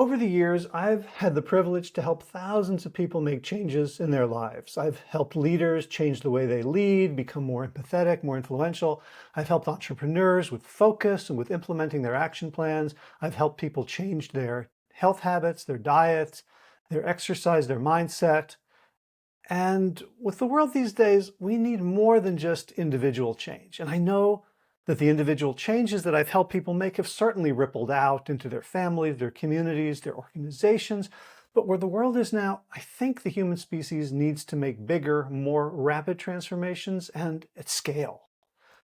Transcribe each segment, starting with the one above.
Over the years, I've had the privilege to help thousands of people make changes in their lives. I've helped leaders change the way they lead, become more empathetic, more influential. I've helped entrepreneurs with focus and with implementing their action plans. I've helped people change their health habits, their diets, their exercise, their mindset. And with the world these days, we need more than just individual change. And I know that the individual changes that I've helped people make have certainly rippled out into their families, their communities, their organizations. But where the world is now, I think the human species needs to make bigger, more rapid transformations and at scale.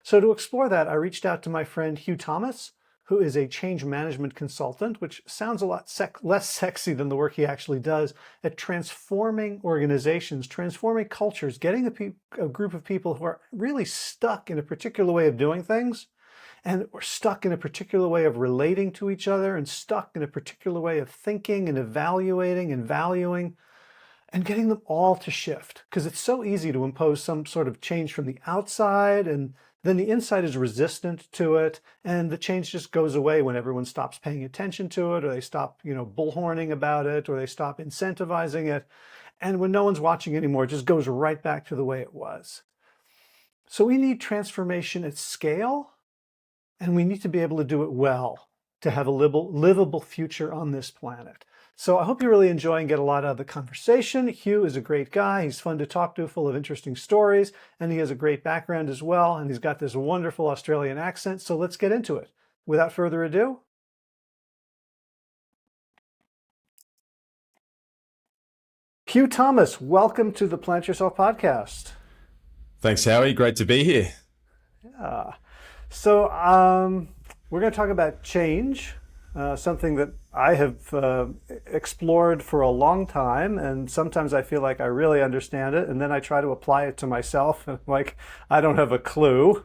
So to explore that, I reached out to my friend Huw Thomas, who is a change management consultant, which sounds a lot less sexy than the work he actually does at transforming organizations, transforming cultures, getting a group of people who are really stuck in a particular way of doing things, and are stuck in a particular way of relating to each other, and stuck in a particular way of thinking and evaluating and valuing, and getting them all to shift. Because it's so easy to impose some sort of change from the outside, and then the inside is resistant to it, and the change just goes away when everyone stops paying attention to it, or they stop, bullhorning about it, or they stop incentivizing it. And when no one's watching anymore, it just goes right back to the way it was. So we need transformation at scale, and we need to be able to do it well to have a livable future on this planet. So I hope you really enjoy and get a lot out of the conversation. Huw is a great guy. He's fun to talk to, full of interesting stories, and he has a great background as well, and he's got this wonderful Australian accent. So let's get into it. Without further ado, Huw Thomas, welcome to the Plant Yourself podcast. Thanks, Howie. Great to be here. Yeah. So we're going to talk about change, something that I have explored for a long time, and sometimes I feel like I really understand it, and then I try to apply it to myself, and like I don't have a clue.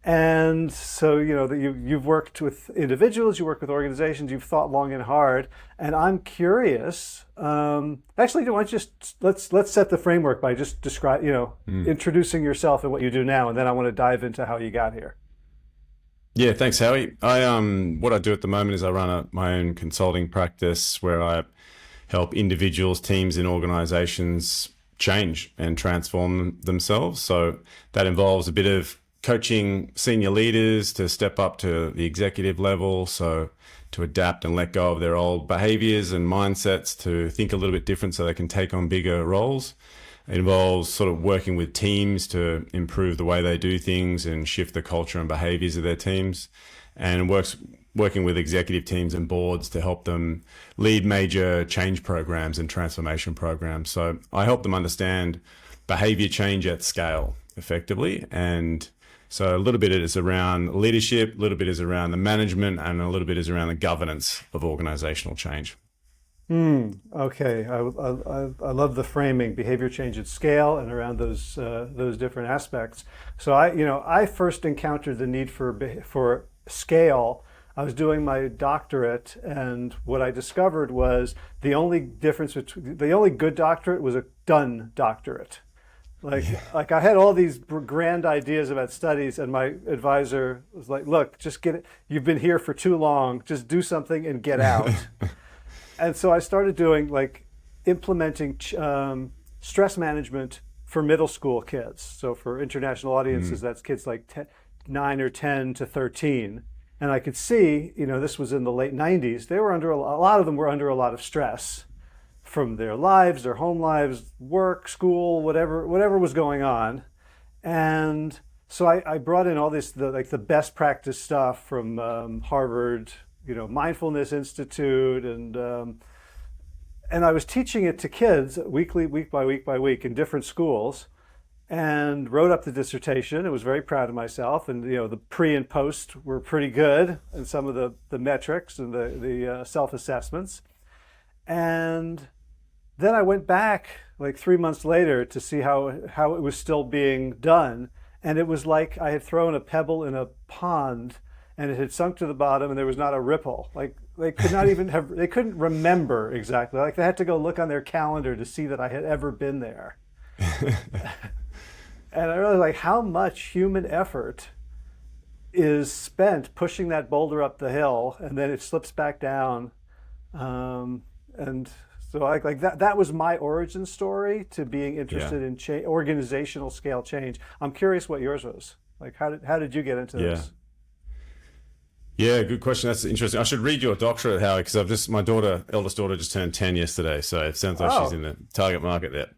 And so, you've worked with individuals, you work with organizations, you've thought long and hard, and I'm curious. Actually, why don't you just let's set the framework by just introducing yourself and what you do now, and then I want to dive into how you got here. Yeah, thanks, Howie. What I do at the moment is I run my own consulting practice where I help individuals, teams, and organizations change and transform themselves. So that involves a bit of coaching senior leaders to step up to the executive level, so to adapt and let go of their old behaviors and mindsets to think a little bit different so they can take on bigger roles. It involves sort of working with teams to improve the way they do things and shift the culture and behaviors of their teams, and working with executive teams and boards to help them lead major change programs and transformation programs. So I help them understand behavior change at scale effectively. And so a little bit is around leadership, a little bit is around the management, and a little bit is around the governance of organizational change. Okay, I love the framing, behavior change at scale, and around those different aspects. So I first encountered the need for scale. I was doing my doctorate, and what I discovered was the only good doctorate was a done doctorate. Like I had all these grand ideas about studies, and my advisor was like, "Look, just get it. You've been here for too long. Just do something and get out." And so I started doing implementing stress management for middle school kids. So for international audiences, that's kids like 9 or 10 to 13. And I could see, this was in the late 90s. They were a lot of them were under a lot of stress from their lives, their home lives, work, school, whatever was going on. And so I brought in all this, the best practice stuff from Harvard, Mindfulness Institute, and I was teaching it to kids week by week in different schools, and wrote up the dissertation. I was very proud of myself, and the pre and post were pretty good, and some of the metrics and the self-assessments. And then I went back 3 months later to see how it was still being done, and it was like I had thrown a pebble in a pond and it had sunk to the bottom, and there was not a ripple. They could not even they couldn't remember exactly. They had to go look on their calendar to see that I had ever been there. And I realized how much human effort is spent pushing that boulder up the hill, and then it slips back down. And so like that was my origin story to being Yeah. interested in organizational scale change. I'm curious what yours was. Like how did you get into Yeah. this? Yeah, good question. That's interesting. I should read your doctorate, Howie, because my eldest daughter, just turned 10 yesterday, so it sounds like she's Oh, in the target market there.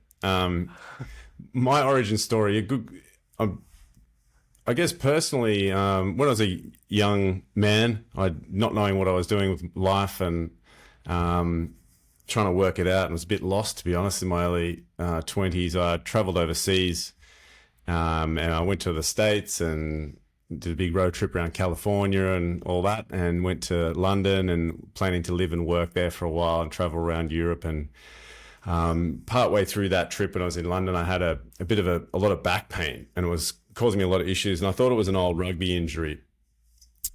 My origin story, I guess personally, when I was a young man, not knowing what I was doing with life and trying to work it out, and was a bit lost, to be honest. In my early 20s, I traveled overseas, and I went to the States and did a big road trip around California and all that, and went to London and planning to live and work there for a while and travel around Europe. And partway through that trip, when I was in London, I had a bit of a lot of back pain, and it was causing me a lot of issues. And I thought it was an old rugby injury,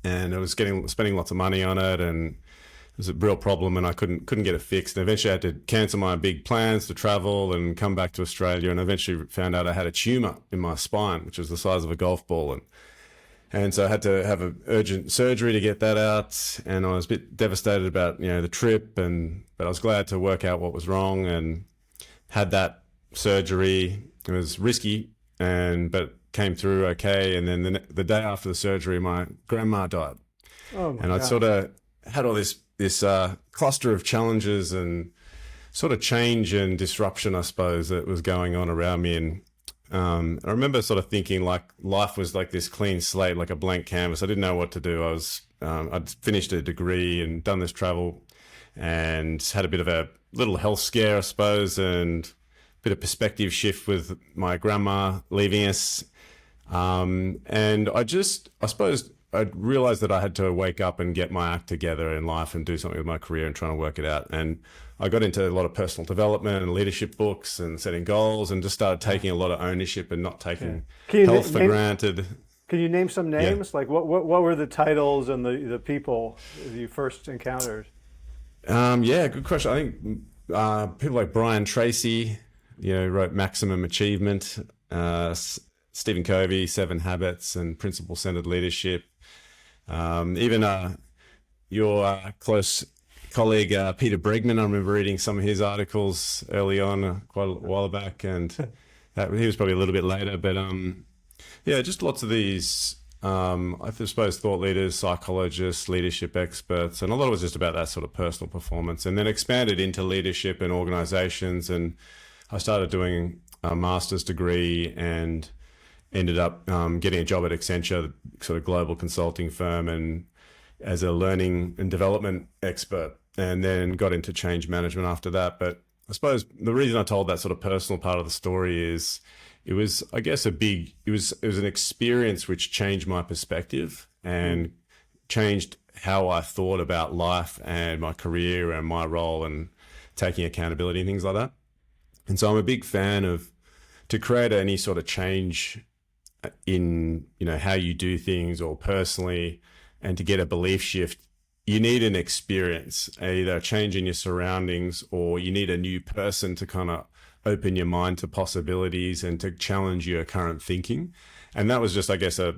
and I was spending lots of money on it, and it was a real problem, and I couldn't get it fixed. And eventually I had to cancel my big plans to travel and come back to Australia, and eventually found out I had a tumor in my spine, which was the size of a golf ball. And so I had to have an urgent surgery to get that out, and I was a bit devastated about the trip, but I was glad to work out what was wrong, and had that surgery. It was risky, but came through okay. And then the day after the surgery, my grandma died, oh my and I'd God. sort of had all this cluster of challenges and sort of change and disruption, I suppose, that was going on around me. And I remember sort of thinking like life was like this clean slate, like a blank canvas. I didn't know what to do. I'd finished a degree and done this travel, and had a bit of a little health scare, I suppose, and a bit of perspective shift with my grandma leaving us. And I suppose I realized that I had to wake up and get my act together in life and do something with my career and trying to work it out. And I got into a lot of personal development and leadership books and setting goals, and just started taking a lot of ownership and not Yeah. taking Can you health for name granted. can you name some Yeah. names? Like what were the titles and the people you first encountered? Yeah, good question. I think people like Brian Tracy, wrote Maximum Achievement, Stephen Covey, Seven Habits and Principle Centered Leadership. Even your close colleague Peter Bregman, I remember reading some of his articles early on, quite a while back, and he was probably a little bit later. But yeah, just lots of these, I suppose, thought leaders, psychologists, leadership experts, and a lot of it was just about that sort of personal performance, and then expanded into leadership and organizations. And I started doing a master's degree and ended up getting a job at Accenture, sort of global consulting firm, and as a learning and development expert, and then got into change management after that. But I suppose the reason I told that sort of personal part of the story is it was, I guess, it was an experience which changed my perspective and changed how I thought about life and my career and my role and taking accountability and things like that. And so I'm a big fan of, to create any sort of change in how you do things or personally, and to get a belief shift, you need an experience, either a change in your surroundings, or you need a new person to kind of open your mind to possibilities and to challenge your current thinking. And that was just, I guess, a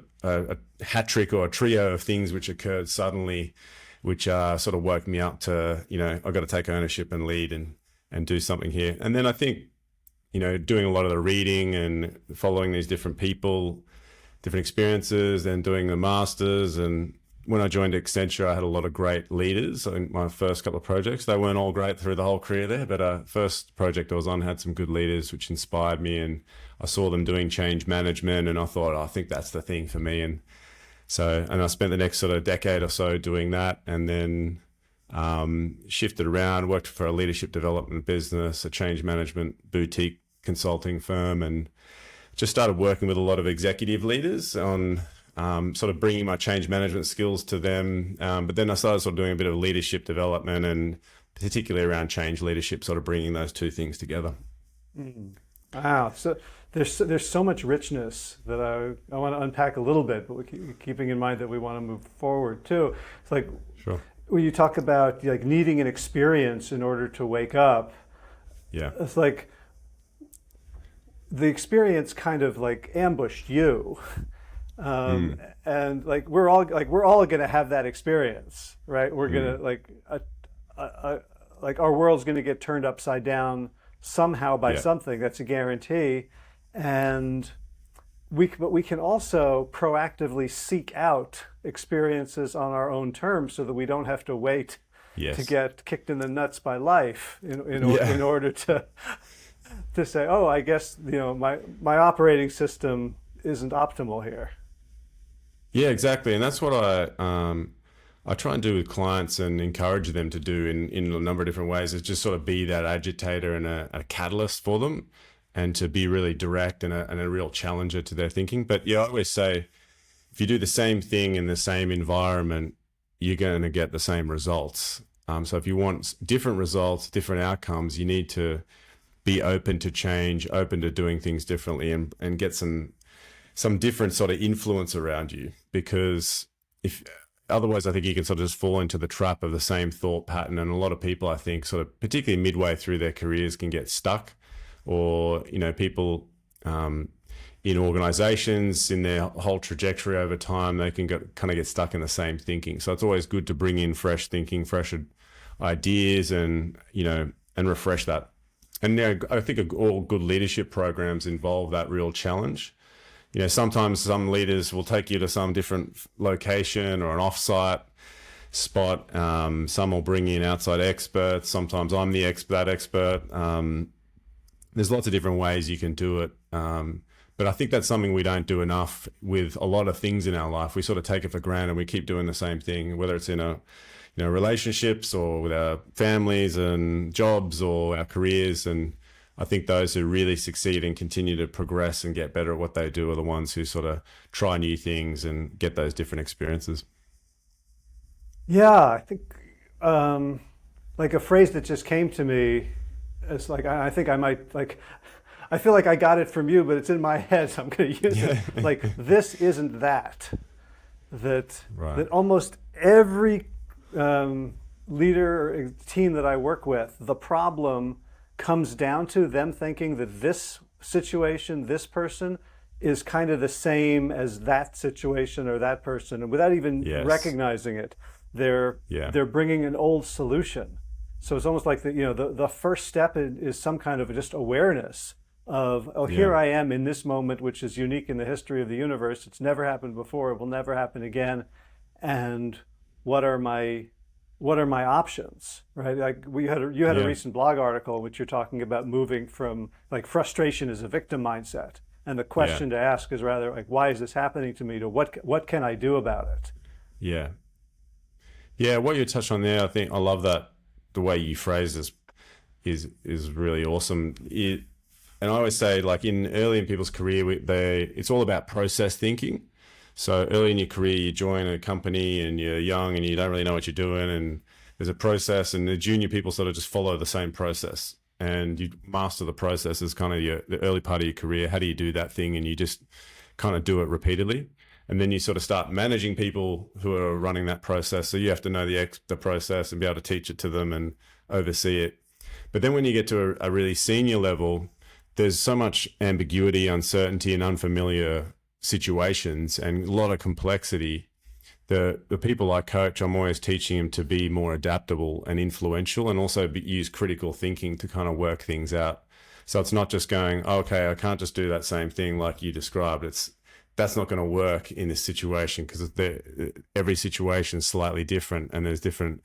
hat trick or a trio of things which occurred suddenly, which sort of woke me up to, I've got to take ownership and lead and do something here. And then I think, doing a lot of the reading and following these different people, different experiences, and doing the masters. And when I joined Accenture, I had a lot of great leaders in my first couple of projects. They weren't all great through the whole career there, but first project I was on had some good leaders, which inspired me. And I saw them doing change management, and I thought, I think that's the thing for me. And I spent the next sort of decade or so doing that, and then shifted around, worked for a leadership development business, a change management boutique consulting firm, and just started working with a lot of executive leaders on sort of bringing my change management skills to them. But then I started sort of doing a bit of leadership development, and particularly around change leadership, sort of bringing those two things together. Wow. So there's so much richness that I want to unpack a little bit, but keeping in mind that we want to move forward too. It's like Sure. when you talk about like needing an experience in order to wake up, Yeah. it's like the experience kind of like ambushed you. um, and we're all going to have that experience, right? We're going to like our world's going to get turned upside down somehow by Yeah. something. That's a guarantee. And but we can also proactively seek out experiences on our own terms so that we don't have to wait to Yes. get kicked in the nuts by life Yeah. in order to say, oh, I guess my operating system isn't optimal here. Yeah, exactly. And that's what I try and do with clients and encourage them to do in a number of different ways, is just sort of be that agitator and a catalyst for them, and to be really direct and a real challenger to their thinking. But yeah, I always say, if you do the same thing in the same environment, you're going to get the same results. So if you want different results, different outcomes, you need to be open to change, open to doing things differently, and get some different sort of influence around you. Because if otherwise, I think you can sort of just fall into the trap of the same thought pattern. And a lot of people, I think, sort of particularly midway through their careers, can get stuck, or people in organizations, in their whole trajectory over time, they can kind of get stuck in the same thinking. So it's always good to bring in fresh thinking, fresh ideas, and and refresh that. And I think all good leadership programs involve that real challenge. Sometimes some leaders will take you to some different location or an offsite spot. Some will bring in outside experts. Sometimes I'm that expert. There's lots of different ways you can do it. But I think that's something we don't do enough with a lot of things in our life. We sort of take it for granted. We keep doing the same thing, whether it's in relationships, or with our families and jobs, or our careers. And I think those who really succeed and continue to progress and get better at what they do are the ones who sort of try new things and get those different experiences. Yeah, I think like a phrase that just came to me is like, I think I might like, I feel like I got it from you, but it's in my head, so I'm going to use it. Like, this isn't that. Right. That almost every leader or team that I work with, the problem comes down to them thinking that this situation, this person, is kind of the same as that situation or that person, and without even Yes. recognizing it, they're bringing an old solution. So it's almost like the first step is some kind of just awareness of, oh, here I am in this moment, which is unique in the history of the universe. It's never happened before. It will never happen again. And what are my options, right? Like you had a recent blog article in which you're talking about moving from like frustration is a victim mindset, and the question to ask is rather like, why is this happening to me? To what can I do about it? Yeah. Yeah. What you touched on there, I think I love that. The way you phrase this is really awesome. And I always say, like, early in people's career, it's all about process thinking. So early in your career, you join a company and you're young and you don't really know what you're doing, and there's a process, and the junior people sort of just follow the same process, and you master the process as kind of the early part of your career. How do you do that thing? And you just kind of do it repeatedly. And then you sort of start managing people who are running that process. So you have to know the process and be able to teach it to them and oversee it. But then when you get to a really senior level, there's so much ambiguity, uncertainty, and unfamiliar situations, and a lot of complexity. The people I coach, I'm always teaching them to be more adaptable and influential, and also use critical thinking to kind of work things out. So it's not just going, oh, okay, I can't just do that same thing like you described. That's not going to work in this situation, because every situation is slightly different, and there's different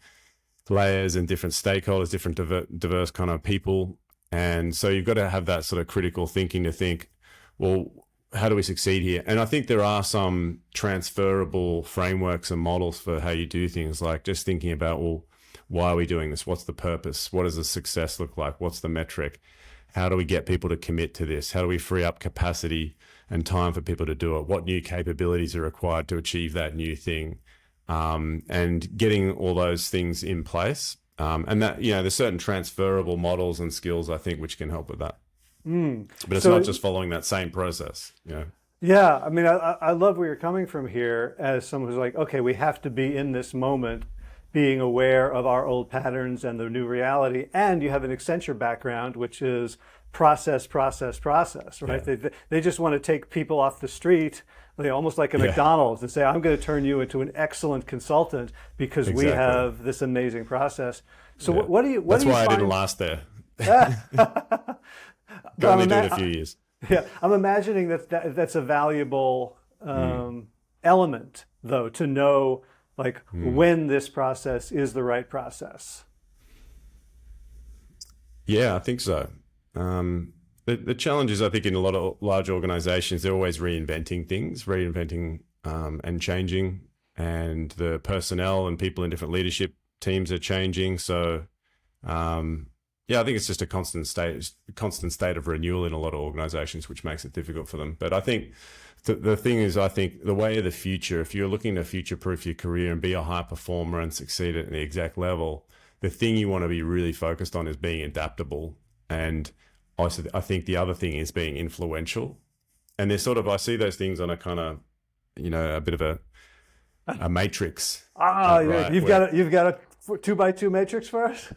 layers and different stakeholders, different diverse kind of people. And so you've got to have that sort of critical thinking to think, well, how do we succeed here? And I think there are some transferable frameworks and models for how you do things, like just thinking about, well, why are we doing this? What's the purpose? What does the success look like? What's the metric? How do we get people to commit to this? How do we free up capacity and time for people to do it? What new capabilities are required to achieve that new thing? And getting all those things in place. And that, there's certain transferable models and skills, I think, which can help with that. But it's not just following that same process. Yeah, I mean, I love where you're coming from here as someone who's like, okay, we have to be in this moment being aware of our old patterns and the new reality. And you have an Accenture background, which is process, process, process, right? Yeah. They just want to take people off the street, almost like a Yeah. McDonald's, and say, I'm going to turn you into an excellent consultant because we Exactly. have this amazing process. So Yeah. what do you, what That's do you why I find? didn't last there. But Only do it a few years. yeah, I'm imagining that's a valuable element, though, to know like when this process is the right process. Yeah, I think so. The challenge is, I think, in a lot of large organizations, they're always reinventing things, and changing, and the personnel and people in different leadership teams are changing. So, yeah, I think it's just a constant state of renewal in a lot of organizations, which makes it difficult for them. But I think the thing is, I think the way of the future, if you're looking to future-proof your career and be a high performer and succeed at the exact level, the thing you want to be really focused on is being adaptable. And also, I think the other thing is being influential. And there's sort of, I see those things on a kind of, a bit of a matrix. Right, You've got a 2x2 matrix for us?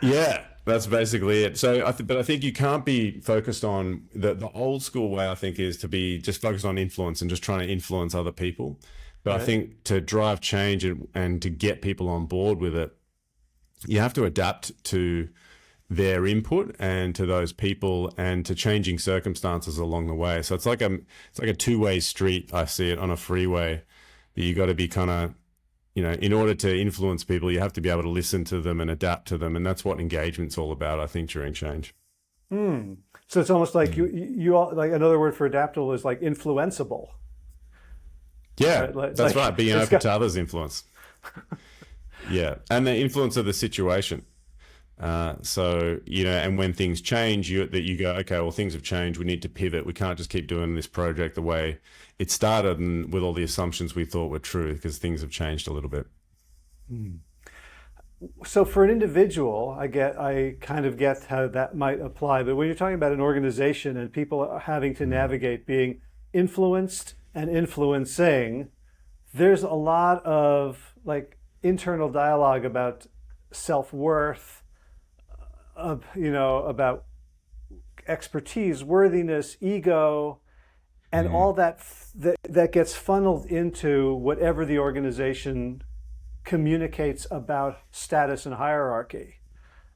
Yeah, that's basically it. So, but I think you can't be focused on the old school way. I think is to be just focused on influence and just trying to influence other people. But Right. I think to drive change and to get people on board with it, you have to adapt to their input and to those people and to changing circumstances along the way. So it's like a two-way street. I see it on a freeway. That you got to be kind of, in order to influence people, you have to be able to listen to them and adapt to them. And that's what engagement's all about, I think, during change. So it's almost like you all, like another word for adaptable is like influenceable. Yeah, Right? that's right. Being it's open got- to others' influence. Yeah, and the influence of the situation. So, and when things change, you go, okay, well, things have changed. We need to pivot. We can't just keep doing this project the way it started and with all the assumptions we thought were true, because things have changed a little bit. So for an individual, I kind of get how that might apply. But when you're talking about an organization and people having to navigate being influenced and influencing, there's a lot of like internal dialogue about self-worth, about expertise, worthiness, ego, and all that gets funneled into whatever the organization communicates about status and hierarchy.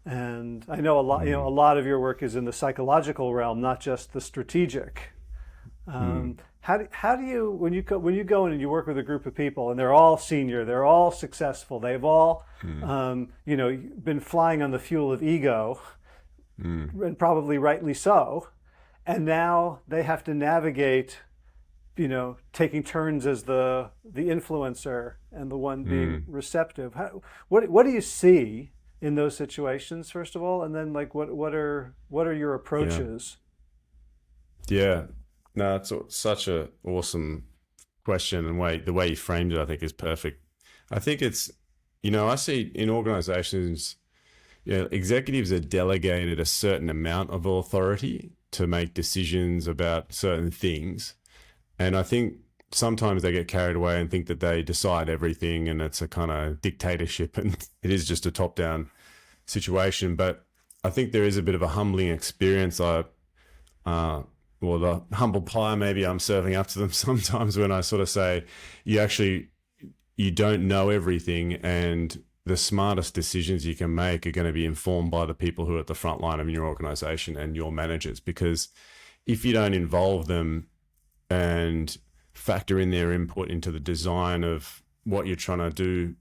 And I know a lot of your work is in the psychological realm, not just the strategic. How do you when you go in and you work with a group of people and they're all senior, they're all successful, they've all been flying on the fuel of ego, and probably rightly so, and now they have to navigate, taking turns as the influencer and the one being receptive. What do you see in those situations, first of all, and then like what are your approaches? Yeah. No, it's such a awesome question, and the way you framed it, I think, is perfect. I think it's, I see in organizations, executives are delegated a certain amount of authority to make decisions about certain things. And I think sometimes they get carried away and think that they decide everything and it's a kind of dictatorship and it is just a top-down situation. But I think there is a bit of a humbling experience. The humble pie maybe I'm serving up to them sometimes when I sort of say, you don't know everything, and the smartest decisions you can make are going to be informed by the people who are at the front line of your organization and your managers. Because if you don't involve them and factor in their input into the design of what you're trying to do,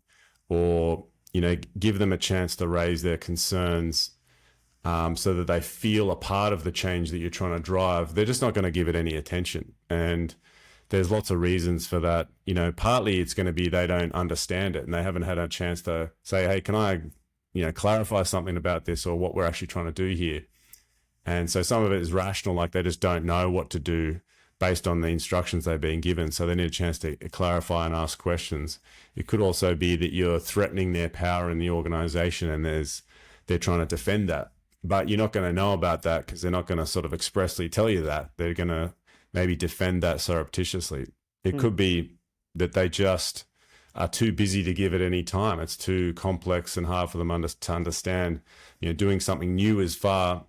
or, give them a chance to raise their concerns, so that they feel a part of the change that you're trying to drive, they're just not going to give it any attention. And there's lots of reasons for that. Partly it's going to be they don't understand it and they haven't had a chance to say, hey, can I, clarify something about this or what we're actually trying to do here? And so some of it is rational, like they just don't know what to do based on the instructions they've been given. So they need a chance to clarify and ask questions. It could also be that you're threatening their power in the organization and they're trying to defend that. But you're not going to know about that because they're not going to sort of expressly tell you that. They're going to maybe defend that surreptitiously. It could be that they just are too busy to give it any time. It's too complex and hard for them to understand. Doing something new is far,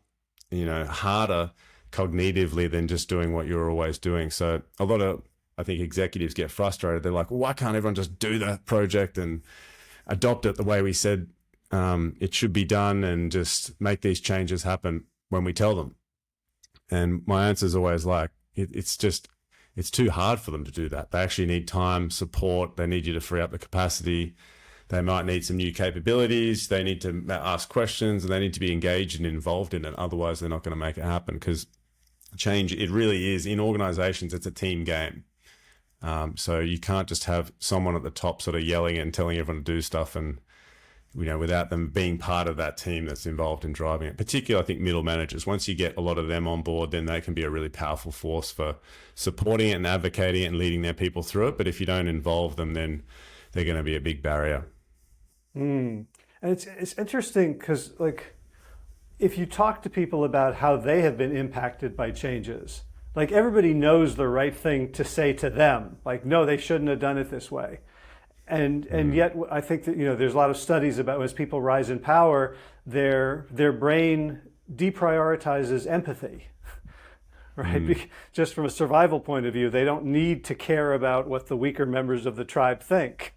harder cognitively than just doing what you're always doing. So a lot of, I think, executives get frustrated. They're like, well, why can't everyone just do that project and adopt it the way we said it should be done and just make these changes happen when we tell them? And my answer is always like, it's too hard for them to do that. They actually need time, support. They need you to free up the capacity. They might need some new capabilities. They need to ask questions, and they need to be engaged and involved in it. Otherwise, they're not going to make it happen, because change, it really is, in organizations, it's a team game. So you can't just have someone at the top sort of yelling and telling everyone to do stuff and, without them being part of that team that's involved in driving it. Particularly, I think, middle managers. Once you get a lot of them on board, then they can be a really powerful force for supporting it and advocating it and leading their people through it. But if you don't involve them, then they're going to be a big barrier. And it's interesting because, like, if you talk to people about how they have been impacted by changes, like, everybody knows the right thing to say to them. Like, no, they shouldn't have done it this way. And yet I think that, there's a lot of studies about, as people rise in power, their brain deprioritizes empathy, right? Just from a survival point of view, they don't need to care about what the weaker members of the tribe think.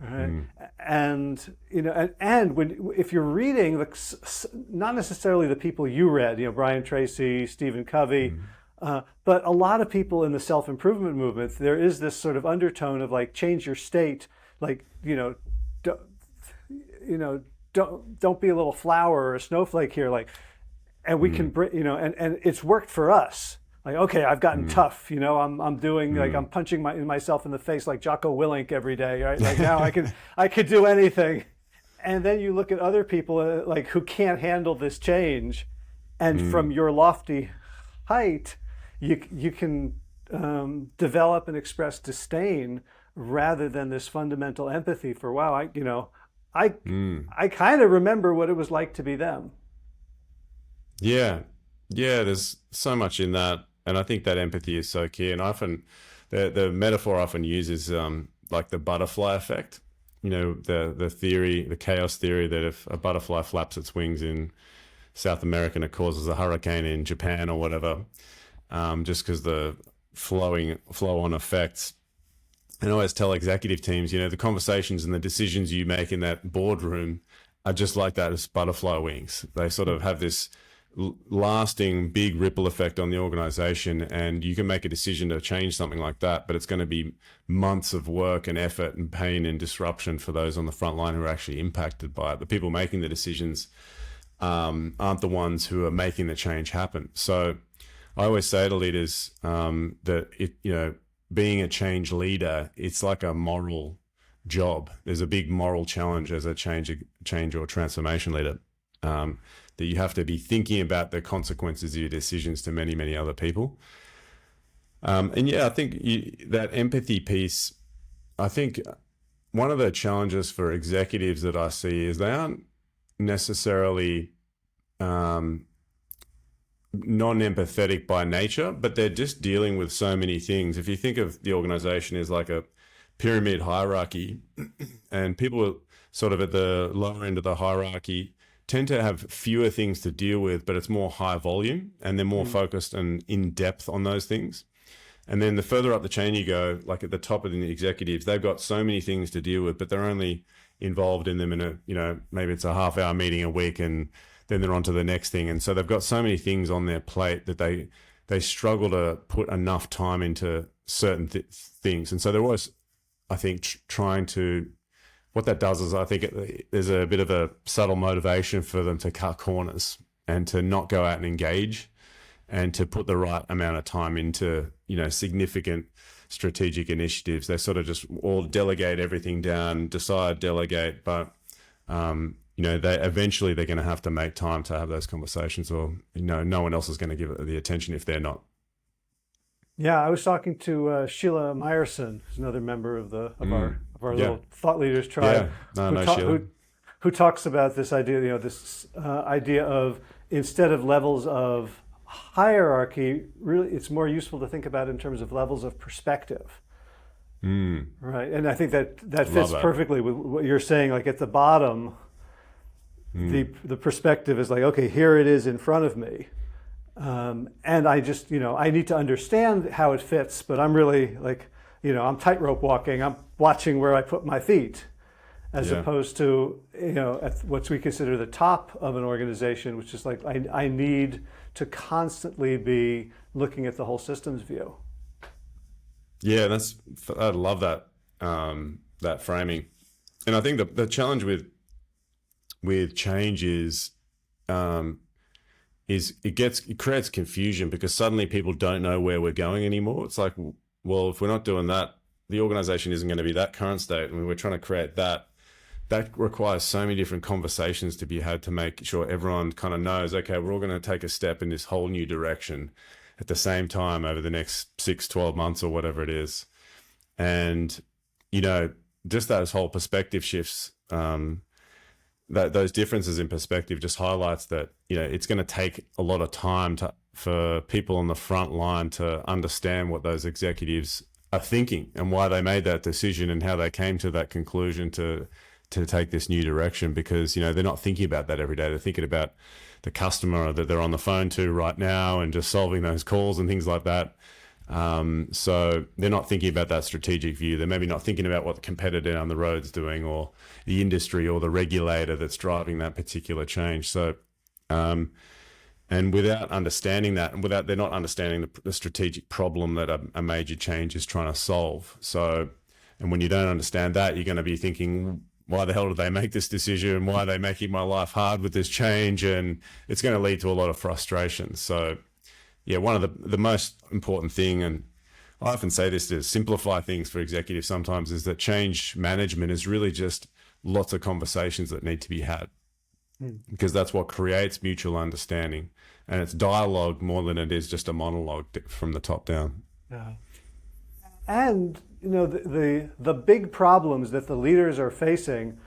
Right. And if you're reading, not necessarily the people you read, Brian Tracy, Stephen Covey, but a lot of people in the self-improvement movement, there is this sort of undertone of, like, change your state, like, don't be a little flower or a snowflake here, like, and we can, and it's worked for us. Like, okay, I've gotten tough, I'm doing, like, I'm punching myself in the face like Jocko Willink every day, right? Like, now I could do anything. And then you look at other people, like, who can't handle this change, and from your lofty height, you can develop and express disdain rather than this fundamental empathy for, wow, I kind of remember what it was like to be them. Yeah, there's so much in that. And I think that empathy is so key. And often, the metaphor I often uses like the butterfly effect. The theory, the chaos theory, that if a butterfly flaps its wings in South America and it causes a hurricane in Japan or whatever, just because the flow-on effects. And I always tell executive teams, the conversations and the decisions you make in that boardroom are just like that, as butterfly wings. They sort of have this lasting big ripple effect on the organization, and you can make a decision to change something like that, but it's going to be months of work and effort and pain and disruption for those on the front line who are actually impacted by it. The people making the decisions aren't the ones who are making the change happen. So I always say to leaders that being a change leader, it's like a moral job. There's a big moral challenge as a change or transformation leader, that you have to be thinking about the consequences of your decisions to many, many other people. I think that empathy piece, I think one of the challenges for executives that I see is they aren't necessarily non-empathetic by nature, but they're just dealing with so many things. If you think of the organization as like a pyramid hierarchy, and people sort of at the lower end of the hierarchy tend to have fewer things to deal with, but it's more high volume, and they're more focused and in depth on those things. And then the further up the chain you go, like at the top of the executives, they've got so many things to deal with, but they're only involved in them in a, maybe it's a half-hour meeting a week, and then they're on to the next thing. And so they've got so many things on their plate that they struggle to put enough time into certain things. And so they're always, I think, trying to, what that does is, I think there's a bit of a subtle motivation for them to cut corners and to not go out and engage, and to put the right amount of time into, significant strategic initiatives. They sort of just all delegate everything down, delegate, but they're going to have to make time to have those conversations, or no one else is going to give it the attention if they're not. Yeah, I was talking to Sheila Meyerson, who's another member of our little thought leaders tribe, who talks about this idea, idea of, instead of levels of hierarchy, really it's more useful to think about in terms of levels of perspective. Right. And I think that Love fits that. perfectly with what you're saying. Like at the bottom, the perspective is like, okay, here it is in front of me. And I just, I need to understand how it fits, but I'm really like, I'm tightrope walking. I'm watching where I put my feet, as Yeah. opposed to, at what we consider the top of an organization, which is like, I need to constantly be looking at the whole systems view. Yeah, I love that that framing, and I think the challenge with change is it creates confusion because suddenly people don't know where we're going anymore. It's like, well, if we're not doing that, the organization isn't going to be that current state, and we're trying to create that. That requires so many different conversations to be had to make sure everyone kind of knows, okay, we're all going to take a step in this whole new direction at the same time over the next 6, 12 months or whatever it is. And, just those whole perspective shifts, that those differences in perspective just highlights that, it's going to take a lot of time for people on the front line to understand what those executives are thinking and why they made that decision and how they came to that conclusion to take this new direction, because they're not thinking about that every day. They're thinking about the customer that they're on the phone to right now and just solving those calls and things like that. So they're not thinking about that strategic view. They're maybe not thinking about what the competitor down the road's doing, or the industry, or the regulator that's driving that particular change. So, and without understanding that, and they're not understanding the strategic problem that a major change is trying to solve. So, and when you don't understand that, you're going to be thinking, why the hell did they make this decision? Why are they making my life hard with this change? And it's going to lead to a lot of frustration. So, yeah, one of the most important thing, and I often say this to simplify things for executives sometimes, is that change management is really just lots of conversations that need to be had, because that's what creates mutual understanding. And it's dialogue more than it is just a monologue from the top down. Yeah. And the big problems that the leaders are facing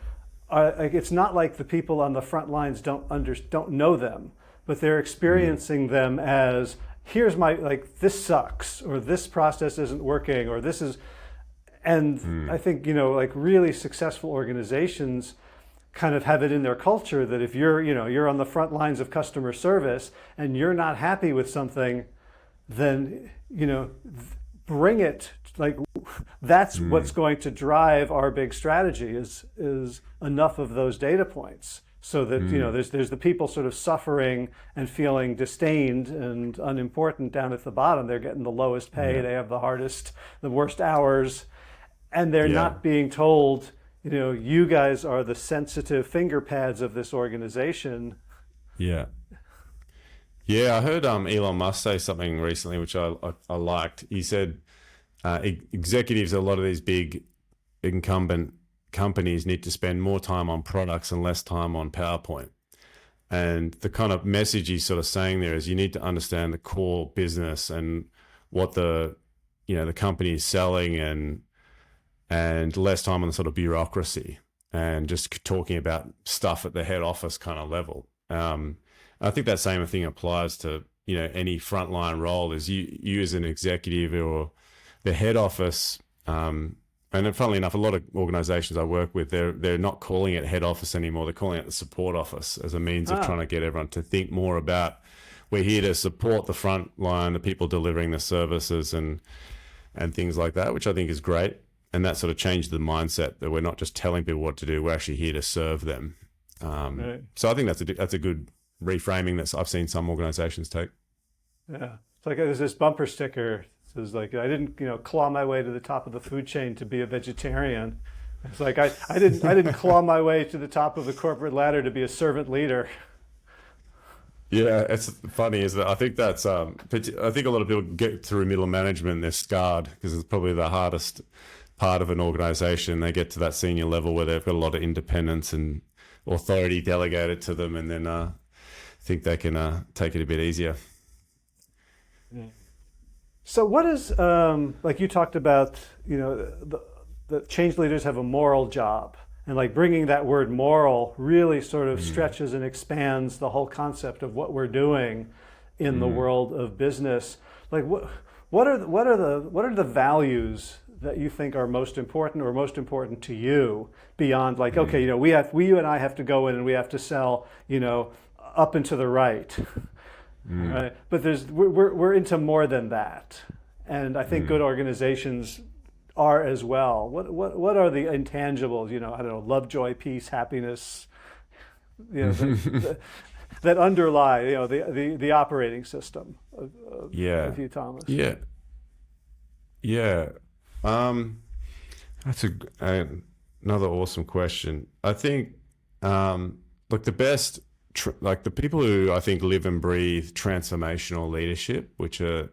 are, like, it's not like the people on the front lines don't know them, but they're experiencing them as, here's this sucks, or this process isn't working, or this is, and I think really successful organizations kind of have it in their culture that if you're on the front lines of customer service and you're not happy with something, then bring it. Like, that's what's going to drive our big strategy is enough of those data points, so that there's the people sort of suffering and feeling disdained and unimportant down at the bottom. They're getting the lowest pay, they have the worst hours, and they're not being told, you guys are the sensitive finger pads of this organization. Yeah. Yeah, I heard Elon Musk say something recently, which I liked. He said, executives, a lot of these big incumbent companies need to spend more time on products and less time on PowerPoint. And the kind of message he's sort of saying there is you need to understand the core business and what the company is selling, and less time on the sort of bureaucracy and just talking about stuff at the head office kind of level. I think that same thing applies to any frontline role. Is you as an executive or the head office, and funnily enough, a lot of organizations I work with, they're not calling it head office anymore. They're calling it the support office as a means of trying to get everyone to think more about, we're here to support the front line, the people delivering the services and things like that, which I think is great. And that sort of changed the mindset that we're not just telling people what to do, we're actually here to serve them. Right. So I think that's a good reframing that I've seen some organizations take. Yeah, it's like there's this bumper sticker. It's like, I didn't, claw my way to the top of the food chain to be a vegetarian. It's like I didn't claw my way to the top of the corporate ladder to be a servant leader. Yeah, it's funny, isn't it? I think that's I think a lot of people get through middle management and they're scarred because it's probably the hardest part of an organization. They get to that senior level where they've got a lot of independence and authority delegated to them, and then think they can take it a bit easier. Yeah. So what is, like you talked about, the change leaders have a moral job, and like bringing that word moral really sort of stretches and expands the whole concept of what we're doing in the world of business. Like what are the values that you think are most important or most important to you beyond like, okay, you and I have to go in and we have to sell, up and to the right, right? But we're into more than that. And I think good organizations are as well. What are the intangibles, I don't know, love, joy, peace, happiness, that underlie, the operating system of Huw Thomas. Yeah. Yeah. That's another awesome question. I think, look, the best, like the people who I think live and breathe transformational leadership, which are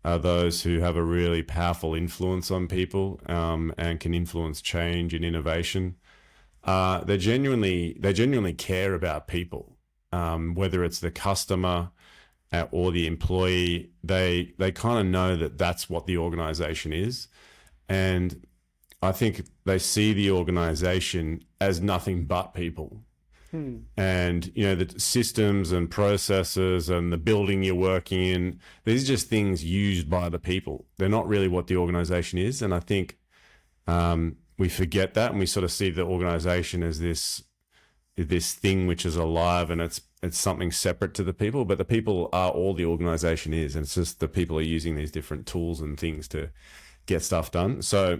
those who have a really powerful influence on people, and can influence change and innovation. They genuinely care about people, whether it's the customer or the employee. They kind of know that that's what the organization is. And I think they see the organization as nothing but people. And, the systems and processes and the building you're working in, these are just things used by the people. They're not really what the organization is. And I think we forget that, and we sort of see the organization as this thing which is alive, and it's something separate to the people, but the people are all the organization is. And it's just the people are using these different tools and things to get stuff done. So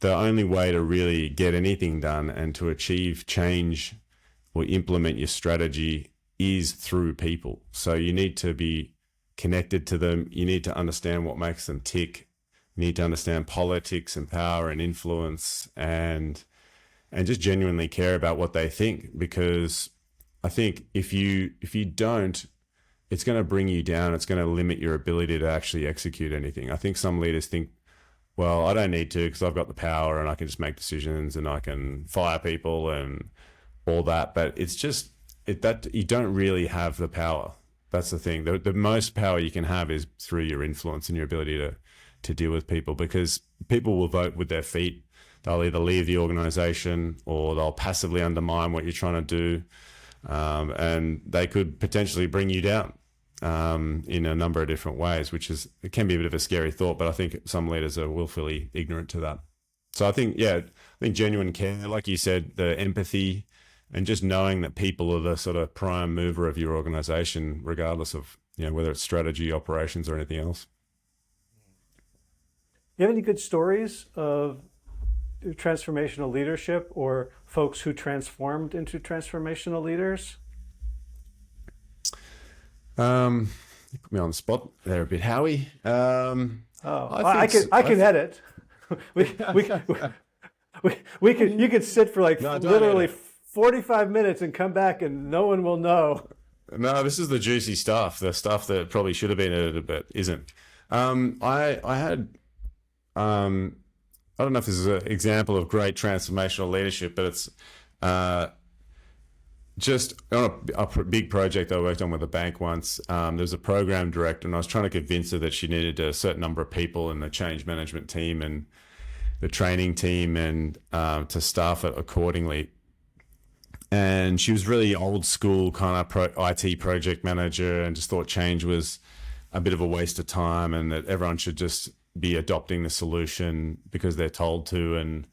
the only way to really get anything done and to achieve change or implement your strategy is through people. So you need to be connected to them. You need to understand what makes them tick. You need to understand politics and power and influence, and just genuinely care about what they think. Because I think if you don't, it's going to bring you down. It's going to limit your ability to actually execute anything. I think some leaders think, well, I don't need to because I've got the power and I can just make decisions and I can fire people and all that. But it's just that you don't really have the power. That's the thing. The most power you can have is through your influence and your ability to deal with people, because people will vote with their feet. They'll either leave the organization or they'll passively undermine what you're trying to do. And they could potentially bring you down in a number of different ways, it can be a bit of a scary thought, but I think some leaders are willfully ignorant to that. So I think genuine care, like you said, the empathy, and just knowing that people are the sort of prime mover of your organization, regardless of, whether it's strategy, operations, or anything else. You have any good stories of transformational leadership or folks who transformed into transformational leaders? You put me on the spot there a bit, Howie. I can edit. You could sit for literally 45 minutes and come back and no one will know. No, this is the juicy stuff, the stuff that probably should have been edited but isn't. I don't know if this is an example of great transformational leadership, but it's just on a big project I worked on with a bank once. There was a program director, and I was trying to convince her that she needed a certain number of people in the change management team and the training team, and to staff it accordingly. And she was really old school kind of IT project manager, and just thought change was a bit of a waste of time and that everyone should just be adopting the solution because they're told to.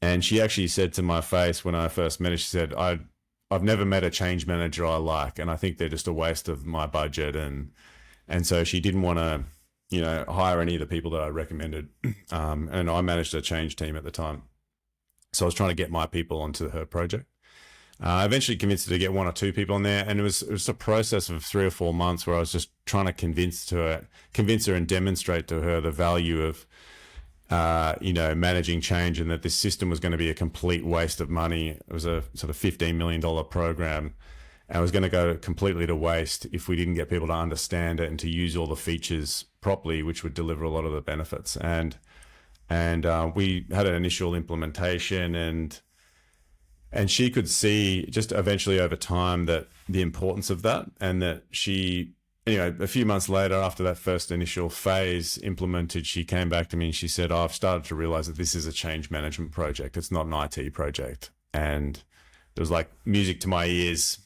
And she actually said to my face when I first met her, she said, I've never met a change manager I like, and I think they're just a waste of my budget. And so she didn't want to, hire any of the people that I recommended. And I managed a change team at the time. So I was trying to get my people onto her project. I eventually convinced her to get one or two people on there, and it was a process of 3 or 4 months where I was just trying to convince her and demonstrate to her the value of, managing change, and that this system was going to be a complete waste of money. It was a sort of $15 million program, and it was going to go completely to waste if we didn't get people to understand it and to use all the features properly, which would deliver a lot of the benefits. And we had an initial implementation, and she could see just eventually over time that the importance of that, and that a few months later, after that first initial phase implemented, she came back to me and she said, I've started to realize that this is a change management project. It's not an IT project. And it was like music to my ears.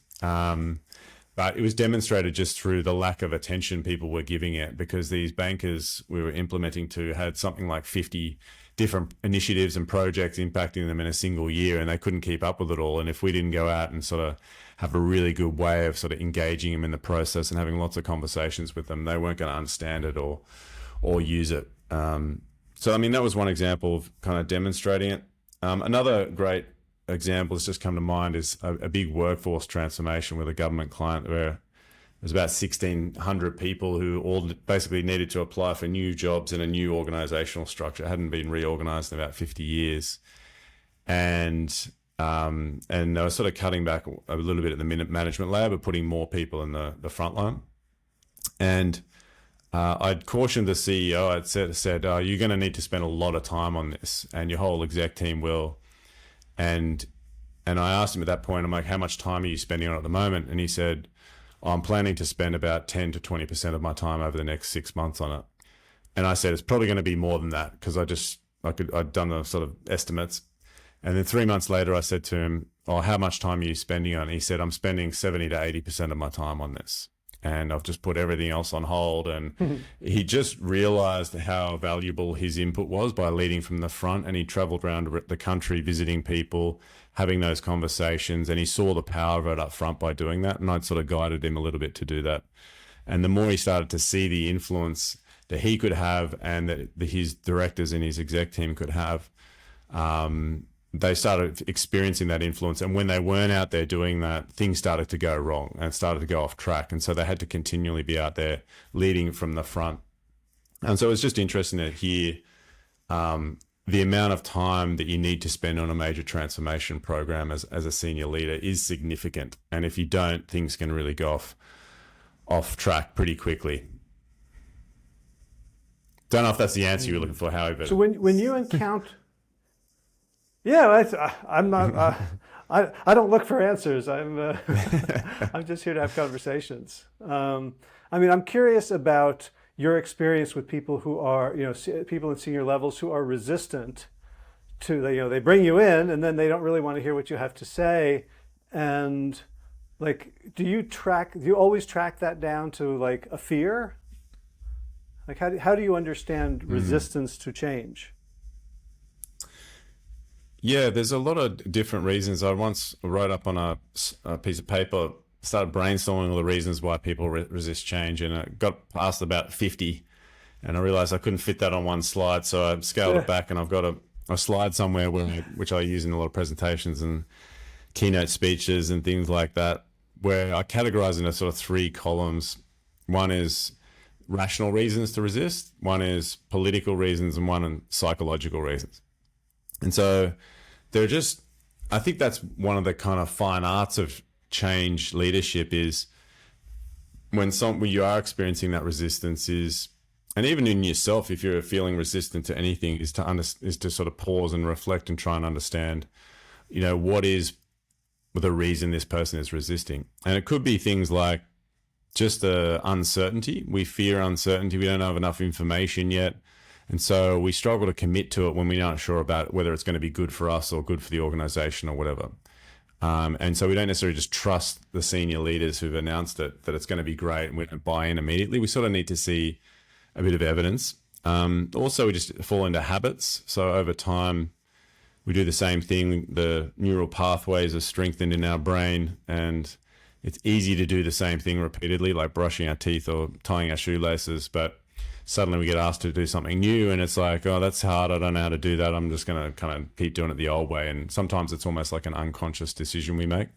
But it was demonstrated just through the lack of attention people were giving it, because these bankers we were implementing to had something like 50 different initiatives and projects impacting them in a single year, and they couldn't keep up with it all. And if we didn't go out and sort of have a really good way of sort of engaging them in the process and having lots of conversations with them, they weren't going to understand it or use it. So, I mean, that was one example of kind of demonstrating it. Another great example that's just come to mind is a big workforce transformation with a government client where there's about 1,600 people who all basically needed to apply for new jobs in a new organizational structure. It hadn't been reorganized in about 50 years. And they were sort of cutting back a little bit at the management layer, but putting more people in the front line. And I'd cautioned the CEO. I'd said you're going to need to spend a lot of time on this, and your whole exec team will. And I asked him at that point, I'm like, how much time are you spending on it at the moment? And he said, I'm planning to spend about 10 to 20% of my time over the next 6 months on it. And I said, it's probably going to be more than that, because I'd done the sort of estimates. And then 3 months later, I said to him, how much time are you spending on it? He said, I'm spending 70 to 80% of my time on this. And I've just put everything else on hold. And he just realized how valuable his input was by leading from the front. And he traveled around the country visiting people, having those conversations. And he saw the power of it up front by doing that. And I'd sort of guided him a little bit to do that. And the more he started to see the influence that he could have and that his directors and his exec team could have, they started experiencing that influence. And when they weren't out there doing that, things started to go wrong and started to go off track. And so they had to continually be out there leading from the front. And so it was just interesting to hear the amount of time that you need to spend on a major transformation program as a senior leader is significant. And if you don't, things can really go off track pretty quickly. Don't know if that's the answer you were looking for, Howie. But so when you encounter... Yeah, I'm not. I don't look for answers. I'm just here to have conversations. I mean, I'm curious about your experience with people who are, people in senior levels who are resistant to, they bring you in and then they don't really want to hear what you have to say. And like, do you always track that down to like a fear? Like, how do you understand resistance to change? Yeah, there's a lot of different reasons. I once wrote up on a piece of paper, started brainstorming all the reasons why people resist change, and I got past about 50, and I realized I couldn't fit that on one slide, so I scaled it back, and I've got a slide somewhere which I use in a lot of presentations and keynote speeches and things like that, where I categorize into sort of 3 columns. One is rational reasons to resist, one is political reasons, and one is psychological reasons. And so I think that's one of the kind of fine arts of change leadership is when you are experiencing that resistance and even in yourself, if you're feeling resistant to anything, is to sort of pause and reflect and try and understand, what is the reason this person is resisting. And it could be things like just the uncertainty. We fear uncertainty. We don't have enough information yet. And so we struggle to commit to it when we're not sure about whether it's going to be good for us or good for the organization or whatever. And so we don't necessarily just trust the senior leaders who've announced it, that it's going to be great and we don't buy in immediately. We sort of need to see a bit of evidence. Also, we just fall into habits. So over time, we do the same thing. The neural pathways are strengthened in our brain, and it's easy to do the same thing repeatedly, like brushing our teeth or tying our shoelaces. But suddenly we get asked to do something new and it's like, oh, that's hard. I don't know how to do that. I'm just going to kind of keep doing it the old way. And sometimes it's almost like an unconscious decision we make.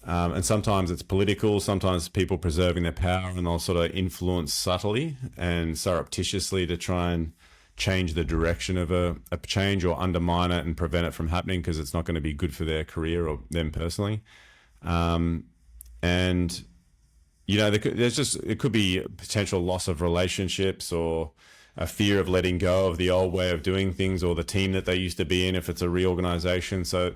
And sometimes it's political. Sometimes people preserving their power and they'll sort of influence subtly and surreptitiously to try and change the direction of a change or undermine it and prevent it from happening because it's not going to be good for their career or them personally. And it could be a potential loss of relationships or a fear of letting go of the old way of doing things or the team that they used to be in if it's a reorganization. So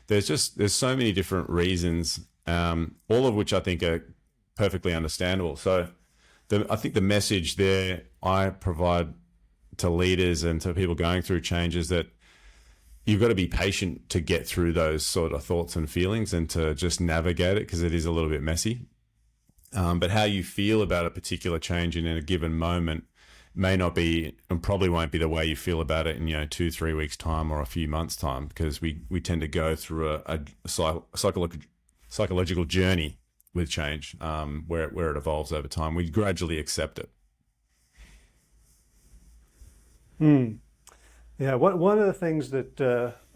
there's so many different reasons, all of which I think are perfectly understandable. So I think the message there I provide to leaders and to people going through change is that you've got to be patient to get through those sort of thoughts and feelings and to just navigate it because it is a little bit messy. But how you feel about a particular change in a given moment may not be, and probably won't be, the way you feel about it in 2-3 weeks time or a few months time, because we tend to go through a psychological journey with change, where it evolves over time. We gradually accept it. Yeah, one of the things that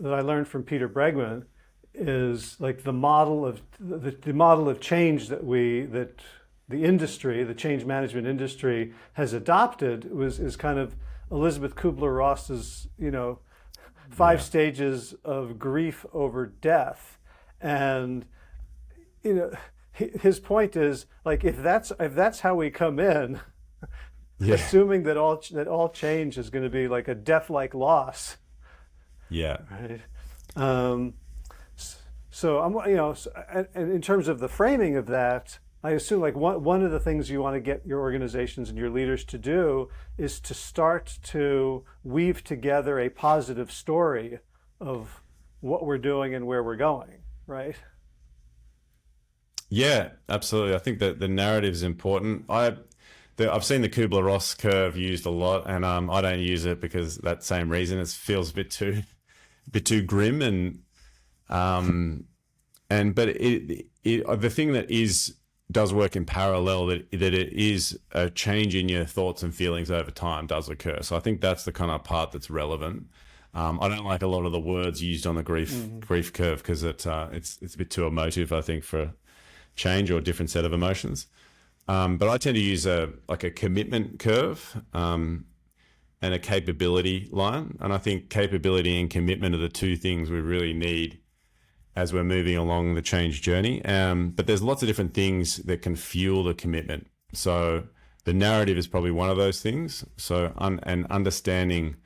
I learned from Peter Bregman is like the model of change that the industry, the change management industry, has adopted is kind of Elizabeth Kubler-Ross's, five stages of grief over death. And his point is, like, if that's how we come in, assuming that all change is going to be like a death-like loss, right? So and in terms of the framing of that, I assume like one of the things you want to get your organizations and your leaders to do is to start to weave together a positive story of what we're doing and where we're going, right? Yeah, absolutely. I think that the narrative is important. I've seen the Kubler-Ross curve used a lot, and I don't use it because that same reason. It feels a bit too grim, but the thing that does work in parallel, that it is a change in your thoughts and feelings over time does occur. So I think that's the kind of part that's relevant. I don't like a lot of the words used on the grief curve, because it's a bit too emotive, I think, for change or a different set of emotions. But I tend to use a commitment curve and a capability line. And I think capability and commitment are the two things we really need as we're moving along the change journey. But there's lots of different things that can fuel the commitment. So the narrative is probably one of those things. So and understanding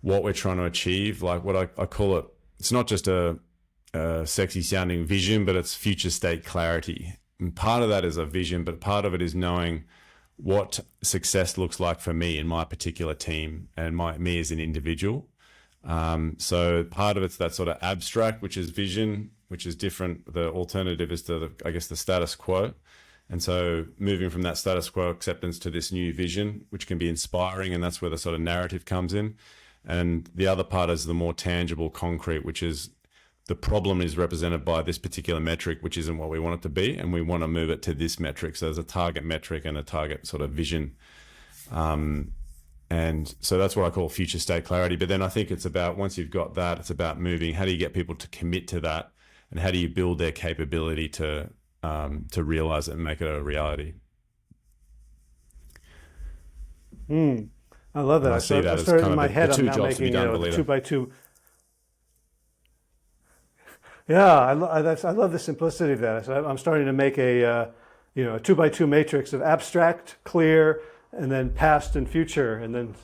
what we're trying to achieve, like what I call it, it's not just a sexy sounding vision, but it's future state clarity. And part of that is a vision, but part of it is knowing what success looks like for me in my particular team and me as an individual. So part of it's that sort of abstract, which is vision, which is different. The alternative is the status quo. And so moving from that status quo acceptance to this new vision, which can be inspiring, and that's where the sort of narrative comes in. And the other part is the more tangible, concrete, which is the problem is represented by this particular metric, which isn't what we want it to be, and we want to move it to this metric. So there's a target metric and a target sort of vision. And so that's what I call future state clarity. But then I think it's about, once you've got that, it's about moving. How do you get people to commit to that? And how do you build their capability to realize it and make it a reality? I love that. And I see that as started kind in my of head. the I'm two now jobs to be making done, a Belita. 2x2. Yeah, I love the simplicity of that. So I'm starting to make a 2x2 matrix of abstract, clear, and then past and future, and then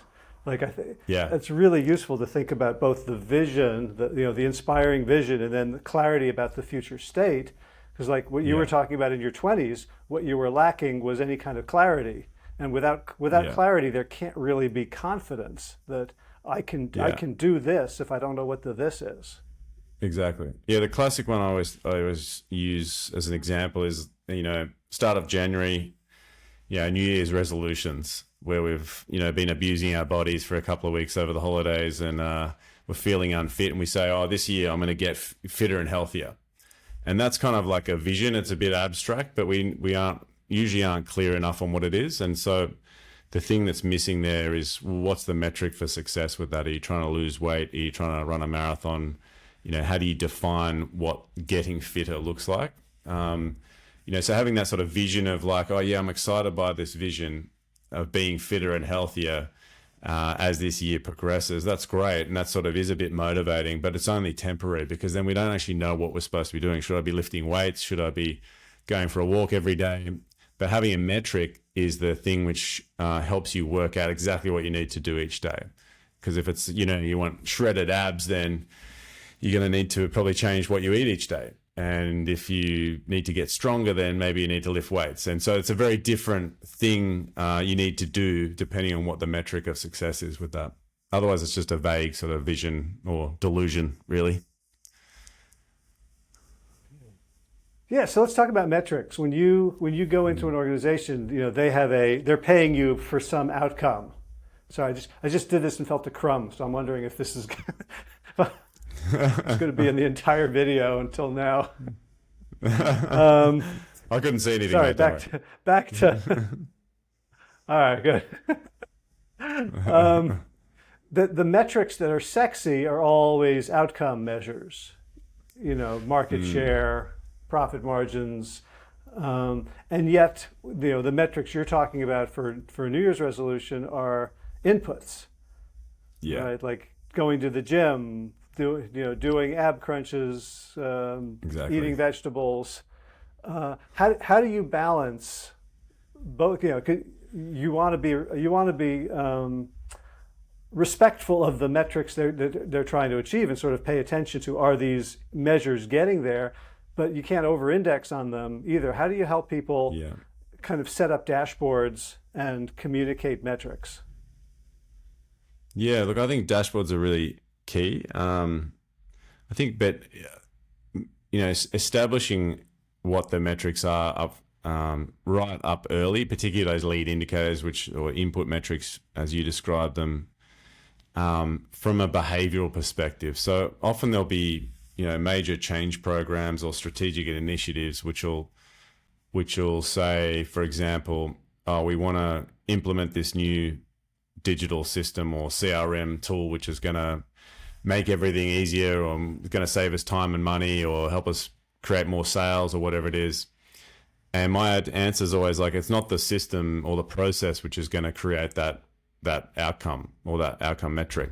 like I think it's really useful to think about both the vision, the inspiring vision, and then the clarity about the future state. Because like what you were talking about in your 20s, what you were lacking was any kind of clarity, and without clarity, there can't really be confidence that I can do this if I don't know what the this is. Exactly. Yeah, the classic one I always use as an example is, start of January, New Year's resolutions, where we've, been abusing our bodies for a couple of weeks over the holidays, and we're feeling unfit, and we say, oh, this year I'm going to get fitter and healthier. And that's kind of like a vision. It's a bit abstract, but we usually aren't clear enough on what it is. And so the thing that's missing there is, what's the metric for success with that? Are you trying to lose weight? Are you trying to run a marathon? How do you define what getting fitter looks like? So having that sort of vision of like, oh yeah, I'm excited by this vision of being fitter and healthier as this year progresses. That's great. And that sort of is a bit motivating, but it's only temporary, because then we don't actually know what we're supposed to be doing. Should I be lifting weights? Should I be going for a walk every day? But having a metric is the thing which helps you work out exactly what you need to do each day. Because if it's, you want shredded abs, then you're going to need to probably change what you eat each day. And if you need to get stronger, then maybe you need to lift weights. And so it's a very different thing you need to do depending on what the metric of success is with that. Otherwise, it's just a vague sort of vision or delusion, really. Yeah, so let's talk about metrics. When you go into an organization, they're paying you for some outcome. Sorry, I just did this and felt a crumb, so I'm wondering if this is it's going to be in the entire video until now. Um, I couldn't see anything, sorry, mate. Don't back to. All right, good. Um, the metrics that are sexy are always outcome measures. Market share, profit margins, and yet the metrics you're talking about for New Year's resolution are inputs, Yeah, right? Like going to the gym, doing ab crunches, exactly. eating vegetables. How do you balance both? You want to be respectful of the metrics they're trying to achieve and sort of pay attention to, are these measures getting there, but you can't over-index on them either. How do you help people Yeah. kind of set up dashboards and communicate metrics? Yeah, look, I think dashboards are really key. I think, but establishing what the metrics are up right up early, particularly those lead indicators, or input metrics as you described them, from a behavioral perspective. So often there'll be major change programs or strategic initiatives which will say, for example, oh, we want to implement this new digital system or CRM tool, which is going to make everything easier, or going to save us time and money, or help us create more sales, or whatever it is. And my answer is always like, it's not the system or the process which is going to create that outcome or that outcome metric.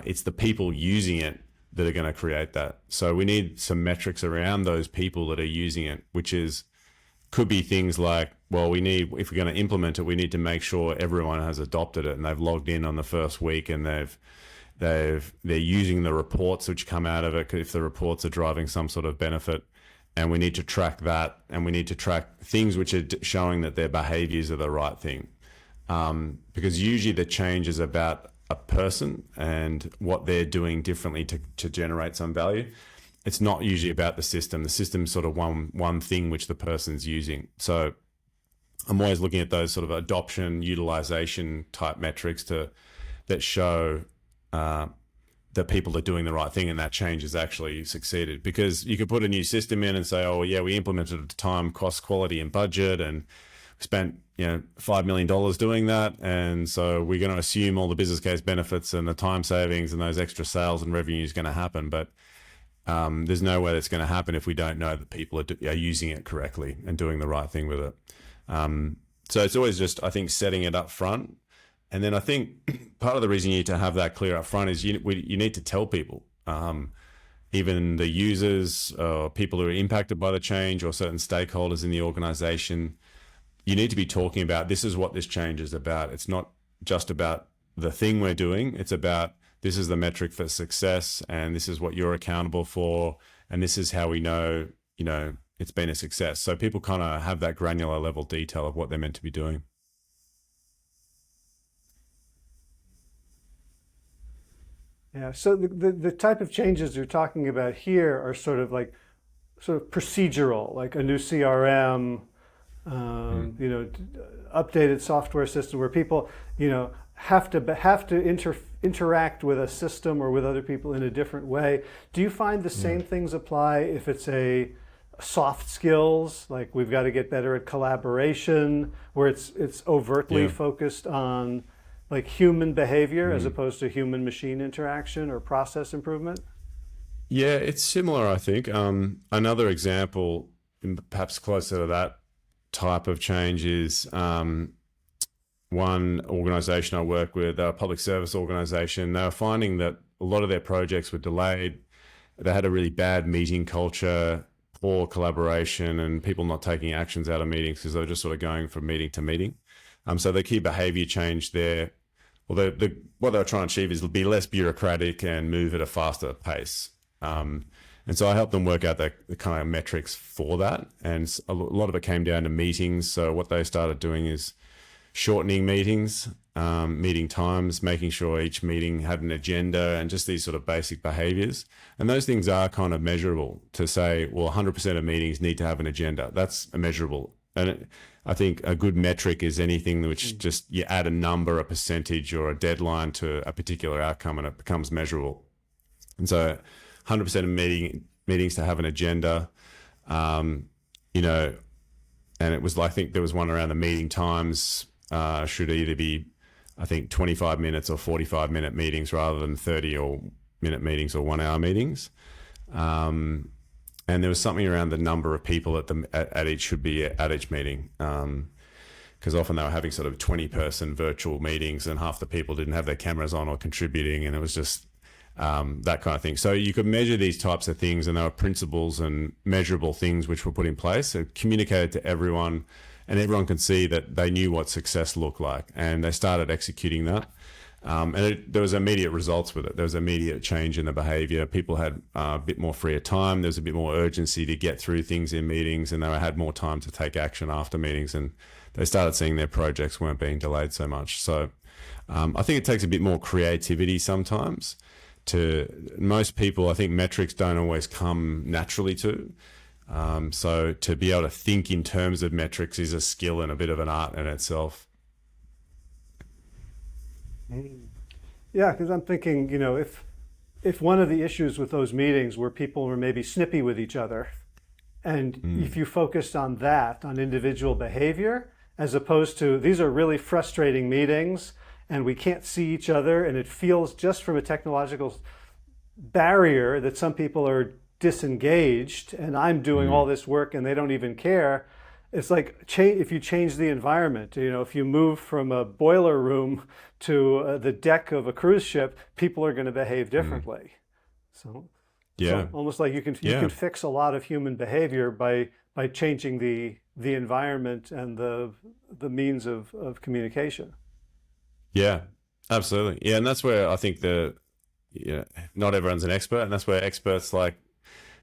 It's the people using it that are going to create that. So we need some metrics around those people that are using it, which could be things like, well, if we're going to implement it, we need to make sure everyone has adopted it and they've logged in on the first week, and they're using the reports which come out of it, if the reports are driving some sort of benefit. And we need to track that, and we need to track things which are showing that their behaviors are the right thing. Because usually the change is about a person and what they're doing differently to generate some value. It's not usually about the system. The system's sort of one thing which the person's using. So I'm always looking at those sort of adoption, utilization type metrics that show that people are doing the right thing and that change has actually succeeded. Because you could put a new system in and say, oh yeah, we implemented it at time, cost, quality, and budget, and spent $5 million doing that, and so we're going to assume all the business case benefits and the time savings and those extra sales and revenue is going to happen. But there's no way that's going to happen if we don't know that people are using it correctly and doing the right thing with it. So it's always just, I think, setting it up front. And then I think part of the reason you need to have that clear up front is you need to tell people, even the users or people who are impacted by the change, or certain stakeholders in the organization. You need to be talking about, this is what this change is about. It's not just about the thing we're doing. It's about, this is the metric for success, and this is what you're accountable for, and this is how we know, it's been a success. So people kind of have that granular level detail of what they're meant to be doing. Yeah. So the type of changes you're talking about here are sort of procedural, like a new CRM, updated software system where people, have to interact with a system or with other people in a different way. Do you find the same things apply if it's a soft skills, like we've got to get better at collaboration, where it's overtly focused on like human behavior as opposed to human machine interaction or process improvement? Yeah, it's similar, I think. Another example, perhaps closer to that type of change, is one organization I work with, a public service organization. They were finding that a lot of their projects were delayed. They had a really bad meeting culture, poor collaboration, and people not taking actions out of meetings because they were just sort of going from meeting to meeting. So the key behavior change there, what they were trying to achieve is be less bureaucratic and move at a faster pace. And so I helped them work out the kind of metrics for that. And a lot of it came down to meetings. So what they started doing is shortening meetings meeting times, making sure each meeting had an agenda, and just these sort of basic behaviors. And those things are kind of measurable to say, well, 100% of meetings need to have an agenda. That's measurable. And I think a good metric is anything which just you add a number, a percentage, or a deadline to a particular outcome, and it becomes measurable. And so 100% of meetings to have an agenda, you know, and it was, I think there was one around the meeting times should either be, I think, 25 minutes or 45-minute meetings rather than 30-minute meetings or 1-hour meetings. And there was something around the number of people at each should be at each meeting. Because often they were having sort of 20-person virtual meetings and half the people didn't have their cameras on or contributing. And it was just that kind of thing. So you could measure these types of things, and there were principles and measurable things which were put in place. So communicated to everyone, and everyone could see that they knew what success looked like, and they started executing that. There was immediate results with it. There was immediate change in the behavior. People had a bit more freer time. There was a bit more urgency to get through things in meetings, and they had more time to take action after meetings, and they started seeing their projects weren't being delayed so much. So I think it takes a bit more creativity sometimes. To most people, I think metrics don't always come naturally to. So to be able to think in terms of metrics is a skill and a bit of an art in itself. Yeah, because I'm thinking, you know, if one of the issues with those meetings were people were maybe snippy with each other, and if you focused on that, on individual behavior, as opposed to these are really frustrating meetings and we can't see each other, and it feels just from a technological barrier that some people are disengaged and I'm doing all this work and they don't even care. It's like if you change the environment, you know, if you move from a boiler room to the deck of a cruise ship, people are going to behave differently. So almost like you can fix a lot of human behavior by changing the environment and the means of communication. Yeah, absolutely. Yeah, and that's where I think not everyone's an expert, and that's where experts like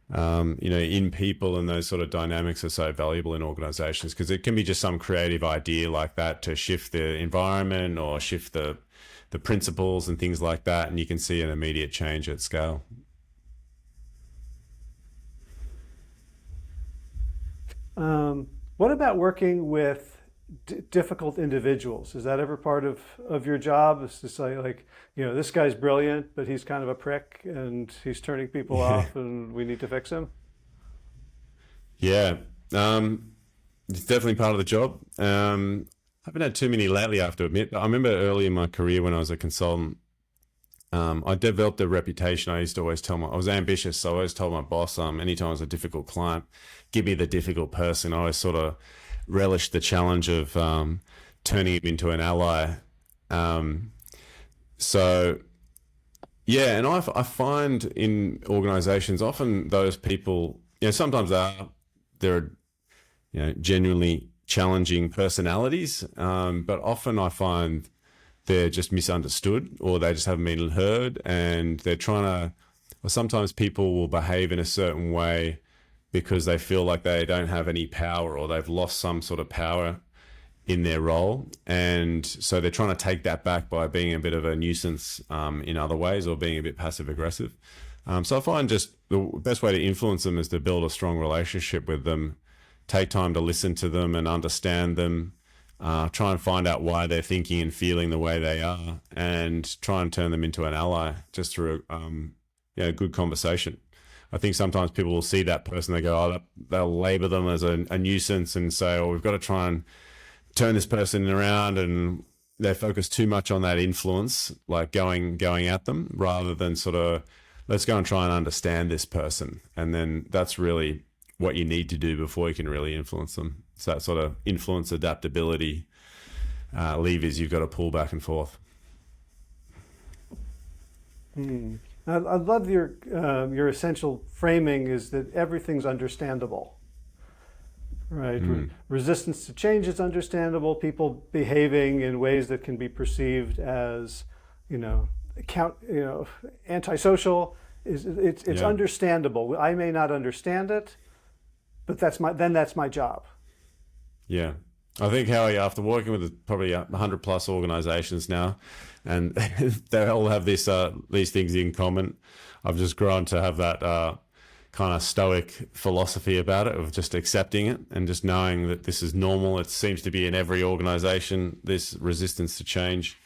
you know, in people and those sort of dynamics are so valuable in organizations, because it can be just some creative idea like that to shift the environment or shift the principles and things like that, and you can see an immediate change at scale. What about working with difficult individuals? Is that ever part of your job? Is to say, like, you know, this guy's brilliant, but he's kind of a prick and he's turning people off and we need to fix him? Yeah, it's definitely part of the job. I haven't had too many lately, I have to admit. I remember early in my career when I was a consultant, I developed a reputation. I used to always I was ambitious, so I always told my boss, anytime I was a difficult client, give me the difficult person. I always sort of relished the challenge of turning him into an ally. So yeah, and I find in organizations, often those people, you know, sometimes they're you know, genuinely challenging personalities, but often I find they're just misunderstood, or they just haven't been heard, and they're trying to, or sometimes people will behave in a certain way because they feel like they don't have any power, or they've lost some sort of power in their role. And so they're trying to take that back by being a bit of a nuisance in other ways, or being a bit passive aggressive. So I find just the best way to influence them is to build a strong relationship with them, take time to listen to them and understand them, try and find out why they're thinking and feeling the way they are, and try and turn them into an ally just through a good conversation. I think sometimes people will see that person, they go, they'll label them as a nuisance and say, oh, we've got to try and turn this person around, and they focus too much on that influence, like going at them, rather than sort of, let's go and try and understand this person. And then that's really what you need to do before you can really influence them. It's that sort of influence adaptability levers you've got to pull back and forth. I love your essential framing is that everything's understandable, right? Resistance to change is understandable. People behaving in ways that can be perceived as, antisocial it's understandable. I may not understand it, but that's my job. Yeah. I think, Howie, after working with probably 100 plus organizations now, and they all have these things in common, I've just grown to have that kind of stoic philosophy about it, of just accepting it and just knowing that this is normal. It seems to be in every organization, this resistance to change,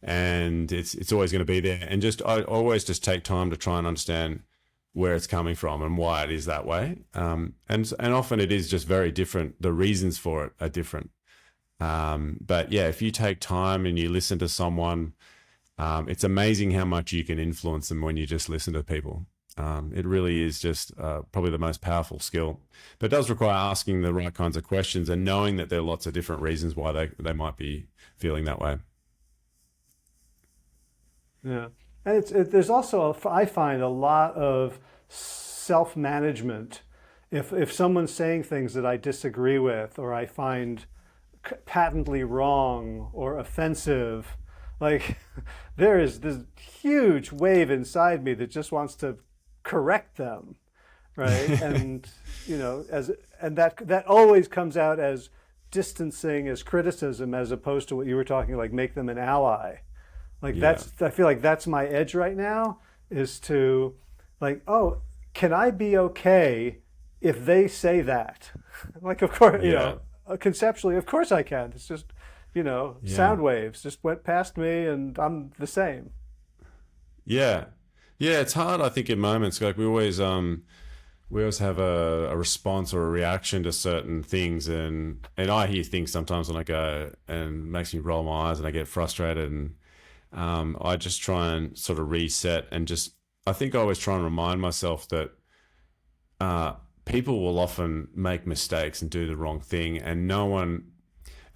and it's always going to be there. And just I always just take time to try and understand where it's coming from and why it is that way. And often it is just very different. The reasons for it are different. But yeah, if you take time and you listen to someone, it's amazing how much you can influence them when you just listen to people. It really is just probably the most powerful skill, but it does require asking the right kinds of questions and knowing that there are lots of different reasons why they might be feeling that way. Yeah. And there's also, I find, a lot of self-management. If someone's saying things that I disagree with or I find patently wrong or offensive, like there is this huge wave inside me that just wants to correct them, right? And that always comes out as distancing, as criticism, as opposed to what you were talking, like make them an ally. Like I feel like that's my edge right now, is to like, oh, can I be okay if they say that? Like, of course, conceptually, of course I can. It's just, sound waves just went past me and I'm the same. Yeah. Yeah. It's hard, I think, in moments. Like we always have a response or a reaction to certain things. And I hear things sometimes when I go, and it makes me roll my eyes and I get frustrated. And I just try and sort of reset and just, I think I always try and remind myself that people will often make mistakes and do the wrong thing, and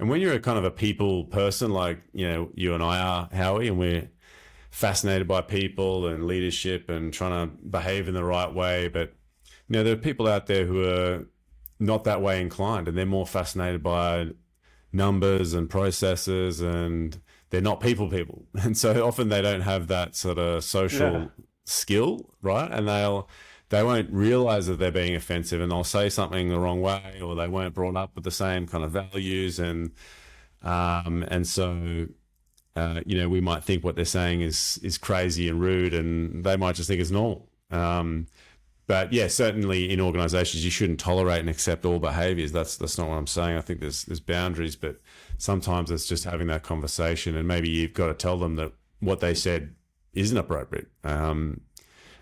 when you're a kind of a people person, like, you and I are, Howie, and we're fascinated by people and leadership and trying to behave in the right way. But, there are people out there who are not that way inclined, and they're more fascinated by numbers and processes, and they're not people. And so often they don't have that sort of social skill, right? And they won't realize that they're being offensive, and they'll say something the wrong way, or they weren't brought up with the same kind of values. And so, we might think what they're saying is crazy and rude, and they might just think it's normal. But yeah, certainly in organizations, you shouldn't tolerate and accept all behaviors. That's not what I'm saying. I think there's boundaries, but sometimes it's just having that conversation, and maybe you've got to tell them that what they said isn't appropriate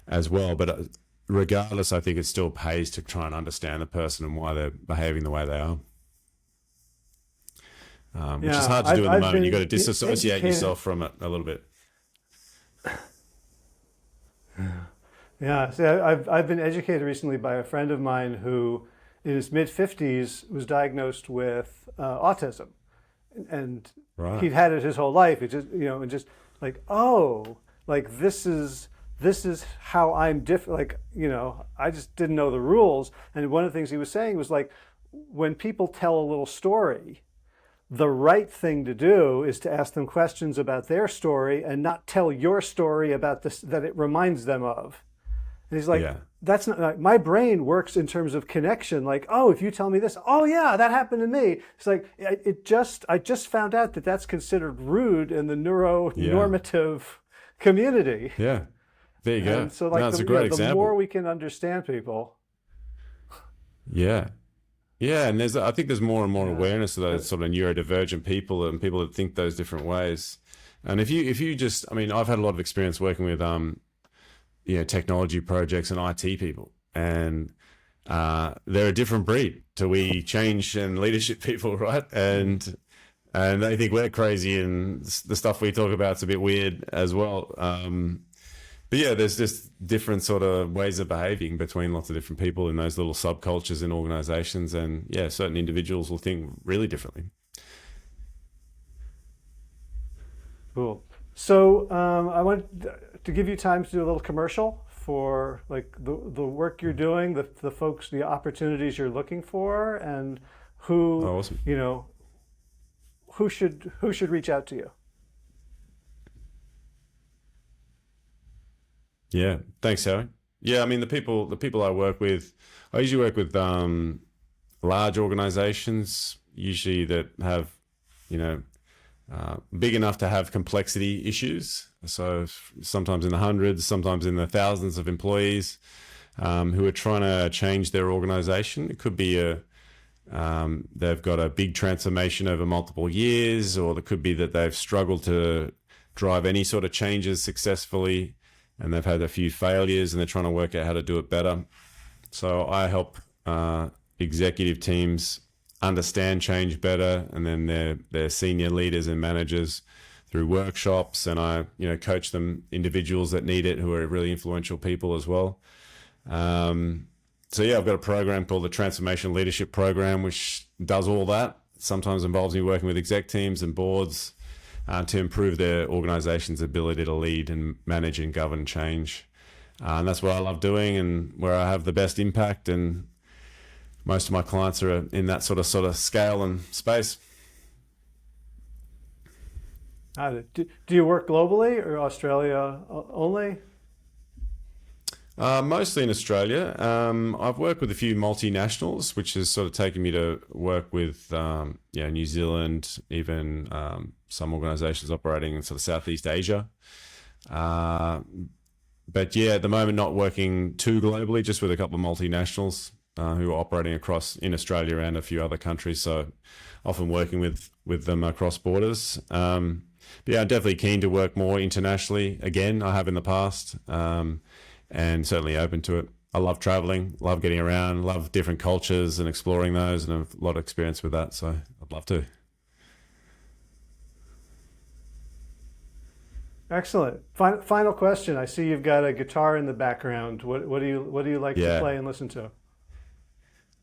as well. But regardless, I think it still pays to try and understand the person and why they're behaving the way they are. Which is hard to do in the moment. You've got to disassociate yourself from it a little bit. Yeah, see, I've been educated recently by a friend of mine who, in his mid-50s, was diagnosed with autism, and he'd had it his whole life. It just, and just like, oh, like this is how I'm different. Like, I just didn't know the rules. And one of the things he was saying was like, when people tell a little story, the right thing to do is to ask them questions about their story and not tell your story about this that it reminds them of. And he's like, that's not, like, my brain works in terms of connection. Like, oh, if you tell me this, oh yeah, that happened to me. It's like, I just found out that that's considered rude in the neuronormative community. Yeah. There you go. And so like, that's a great example. The more we can understand people. Yeah. Yeah. And I think there's more and more awareness of those sort of neurodivergent people and people that think those different ways. And if you just, I've had a lot of experience working with, technology projects and IT people, and they're a different breed to we change and leadership people, right? And they think we're crazy, and the stuff we talk about is a bit weird as well. But yeah, there's just different sort of ways of behaving between lots of different people in those little subcultures in organizations, and certain individuals will think really differently. Cool. So I want to give you time to do a little commercial for like the work you're doing, the folks, the opportunities you're looking for, and who awesome. Who should reach out to you. Yeah, thanks, Howie. Yeah, the people I work with, I usually work with large organizations, usually that have, you know, big enough to have complexity issues. So sometimes in the hundreds, sometimes in the thousands of employees who are trying to change their organization. It could be they've got a big transformation over multiple years, or it could be that they've struggled to drive any sort of changes successfully and they've had a few failures and they're trying to work out how to do it better. So I help executive teams understand change better, and then their senior leaders and managers through workshops, and I coach them, individuals that need it who are really influential people as well. So yeah, I've got a program called the Transformation Leadership Program, which does all that. Sometimes involves me working with exec teams and boards to improve their organization's ability to lead and manage and govern change. And that's what I love doing and where I have the best impact. And most of my clients are in that sort of scale and space. Do you work globally or Australia only? Mostly in Australia. I've worked with a few multinationals, which has sort of taken me to work with New Zealand, even some organizations operating in sort of Southeast Asia. But yeah, at the moment, not working too globally, just with a couple of multinationals who are operating across in Australia and a few other countries. So often working with them across borders. But yeah, I'm definitely keen to work more internationally. Again, I have in the past. And certainly open to it. I love traveling, love getting around, love different cultures and exploring those, and I have a lot of experience with that, so I'd love to. Excellent. Final question. I see you've got a guitar in the background. What do you like to play and listen to?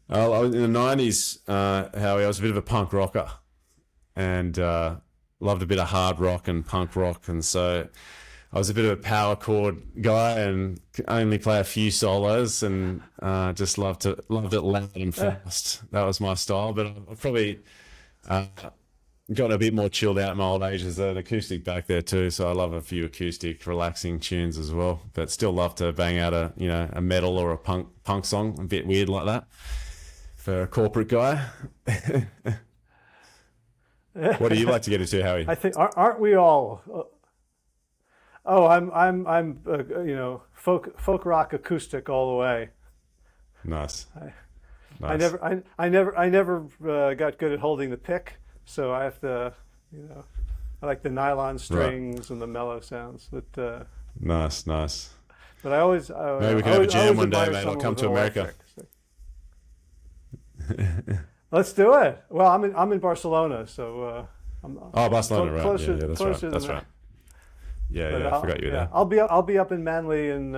I was in the 90s, Howie, I was a bit of a punk rocker and loved a bit of hard rock and punk rock, and so I was a bit of a power chord guy and only play a few solos, and just loved it loud and fast. That was my style, but I've probably gotten a bit more chilled out in my old age. There's an acoustic back there too, so I love a few acoustic, relaxing tunes as well. But still love to bang out a metal or a punk song, a bit weird like that for a corporate guy. What do you like to get into, Howie? I think aren't we all? Oh, I'm folk rock acoustic all the way. Nice. Nice. I never got good at holding the pick, so I have to, I like the nylon strings and the mellow sounds. But nice. But I always maybe we can have a jam one day, mate. I'll come to America. Let's do it. Well, I'm in Barcelona, so Barcelona, right? Closer, yeah, that's closer right. That's right. Yeah, I forgot you were there. I'll be up in Manly in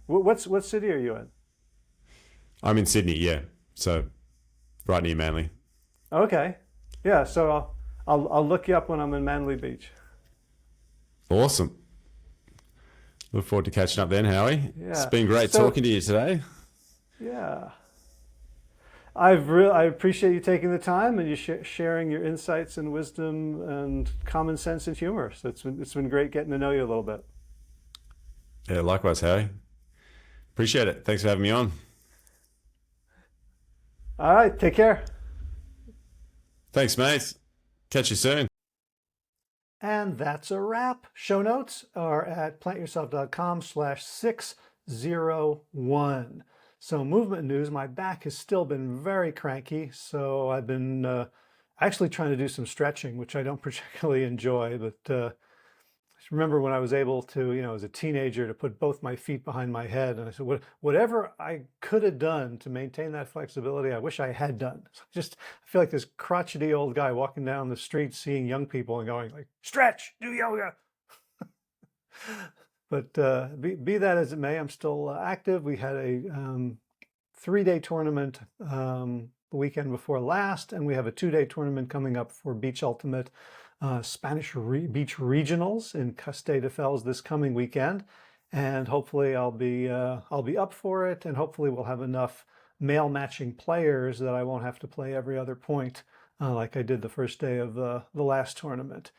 what city are you in? I'm in Sydney, yeah. So right near Manly. Okay. Yeah, so I'll look you up when I'm in Manly Beach. Awesome. Look forward to catching up then, Howie. Yeah. It's been great talking to you today. Yeah. I appreciate you taking the time and you sharing your insights and wisdom and common sense and humor. So it's been great getting to know you a little bit. Yeah, likewise, Howie. Appreciate it. Thanks for having me on. All right, take care. Thanks, mate. Catch you soon. And that's a wrap. Show notes are at plantyourself.com/601. So movement news, my back has still been very cranky, so I've been actually trying to do some stretching, which I don't particularly enjoy, but I remember when I was able to, as a teenager, to put both my feet behind my head, and I said, whatever I could have done to maintain that flexibility, I wish I had done. I feel like this crotchety old guy walking down the street seeing young people and going like, stretch, do yoga. But be that as it may, I'm still active. We had a 3-day tournament the weekend before last, and we have a 2-day tournament coming up for Beach Ultimate Spanish Beach Regionals in Castelldefels this coming weekend. And hopefully I'll be up for it, and hopefully we'll have enough male matching players that I won't have to play every other point like I did the first day of the last tournament.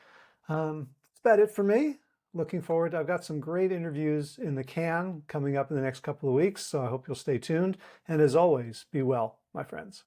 That's about it for me. Looking forward. I've got some great interviews in the can coming up in the next couple of weeks, so I hope you'll stay tuned. And as always, be well, my friends.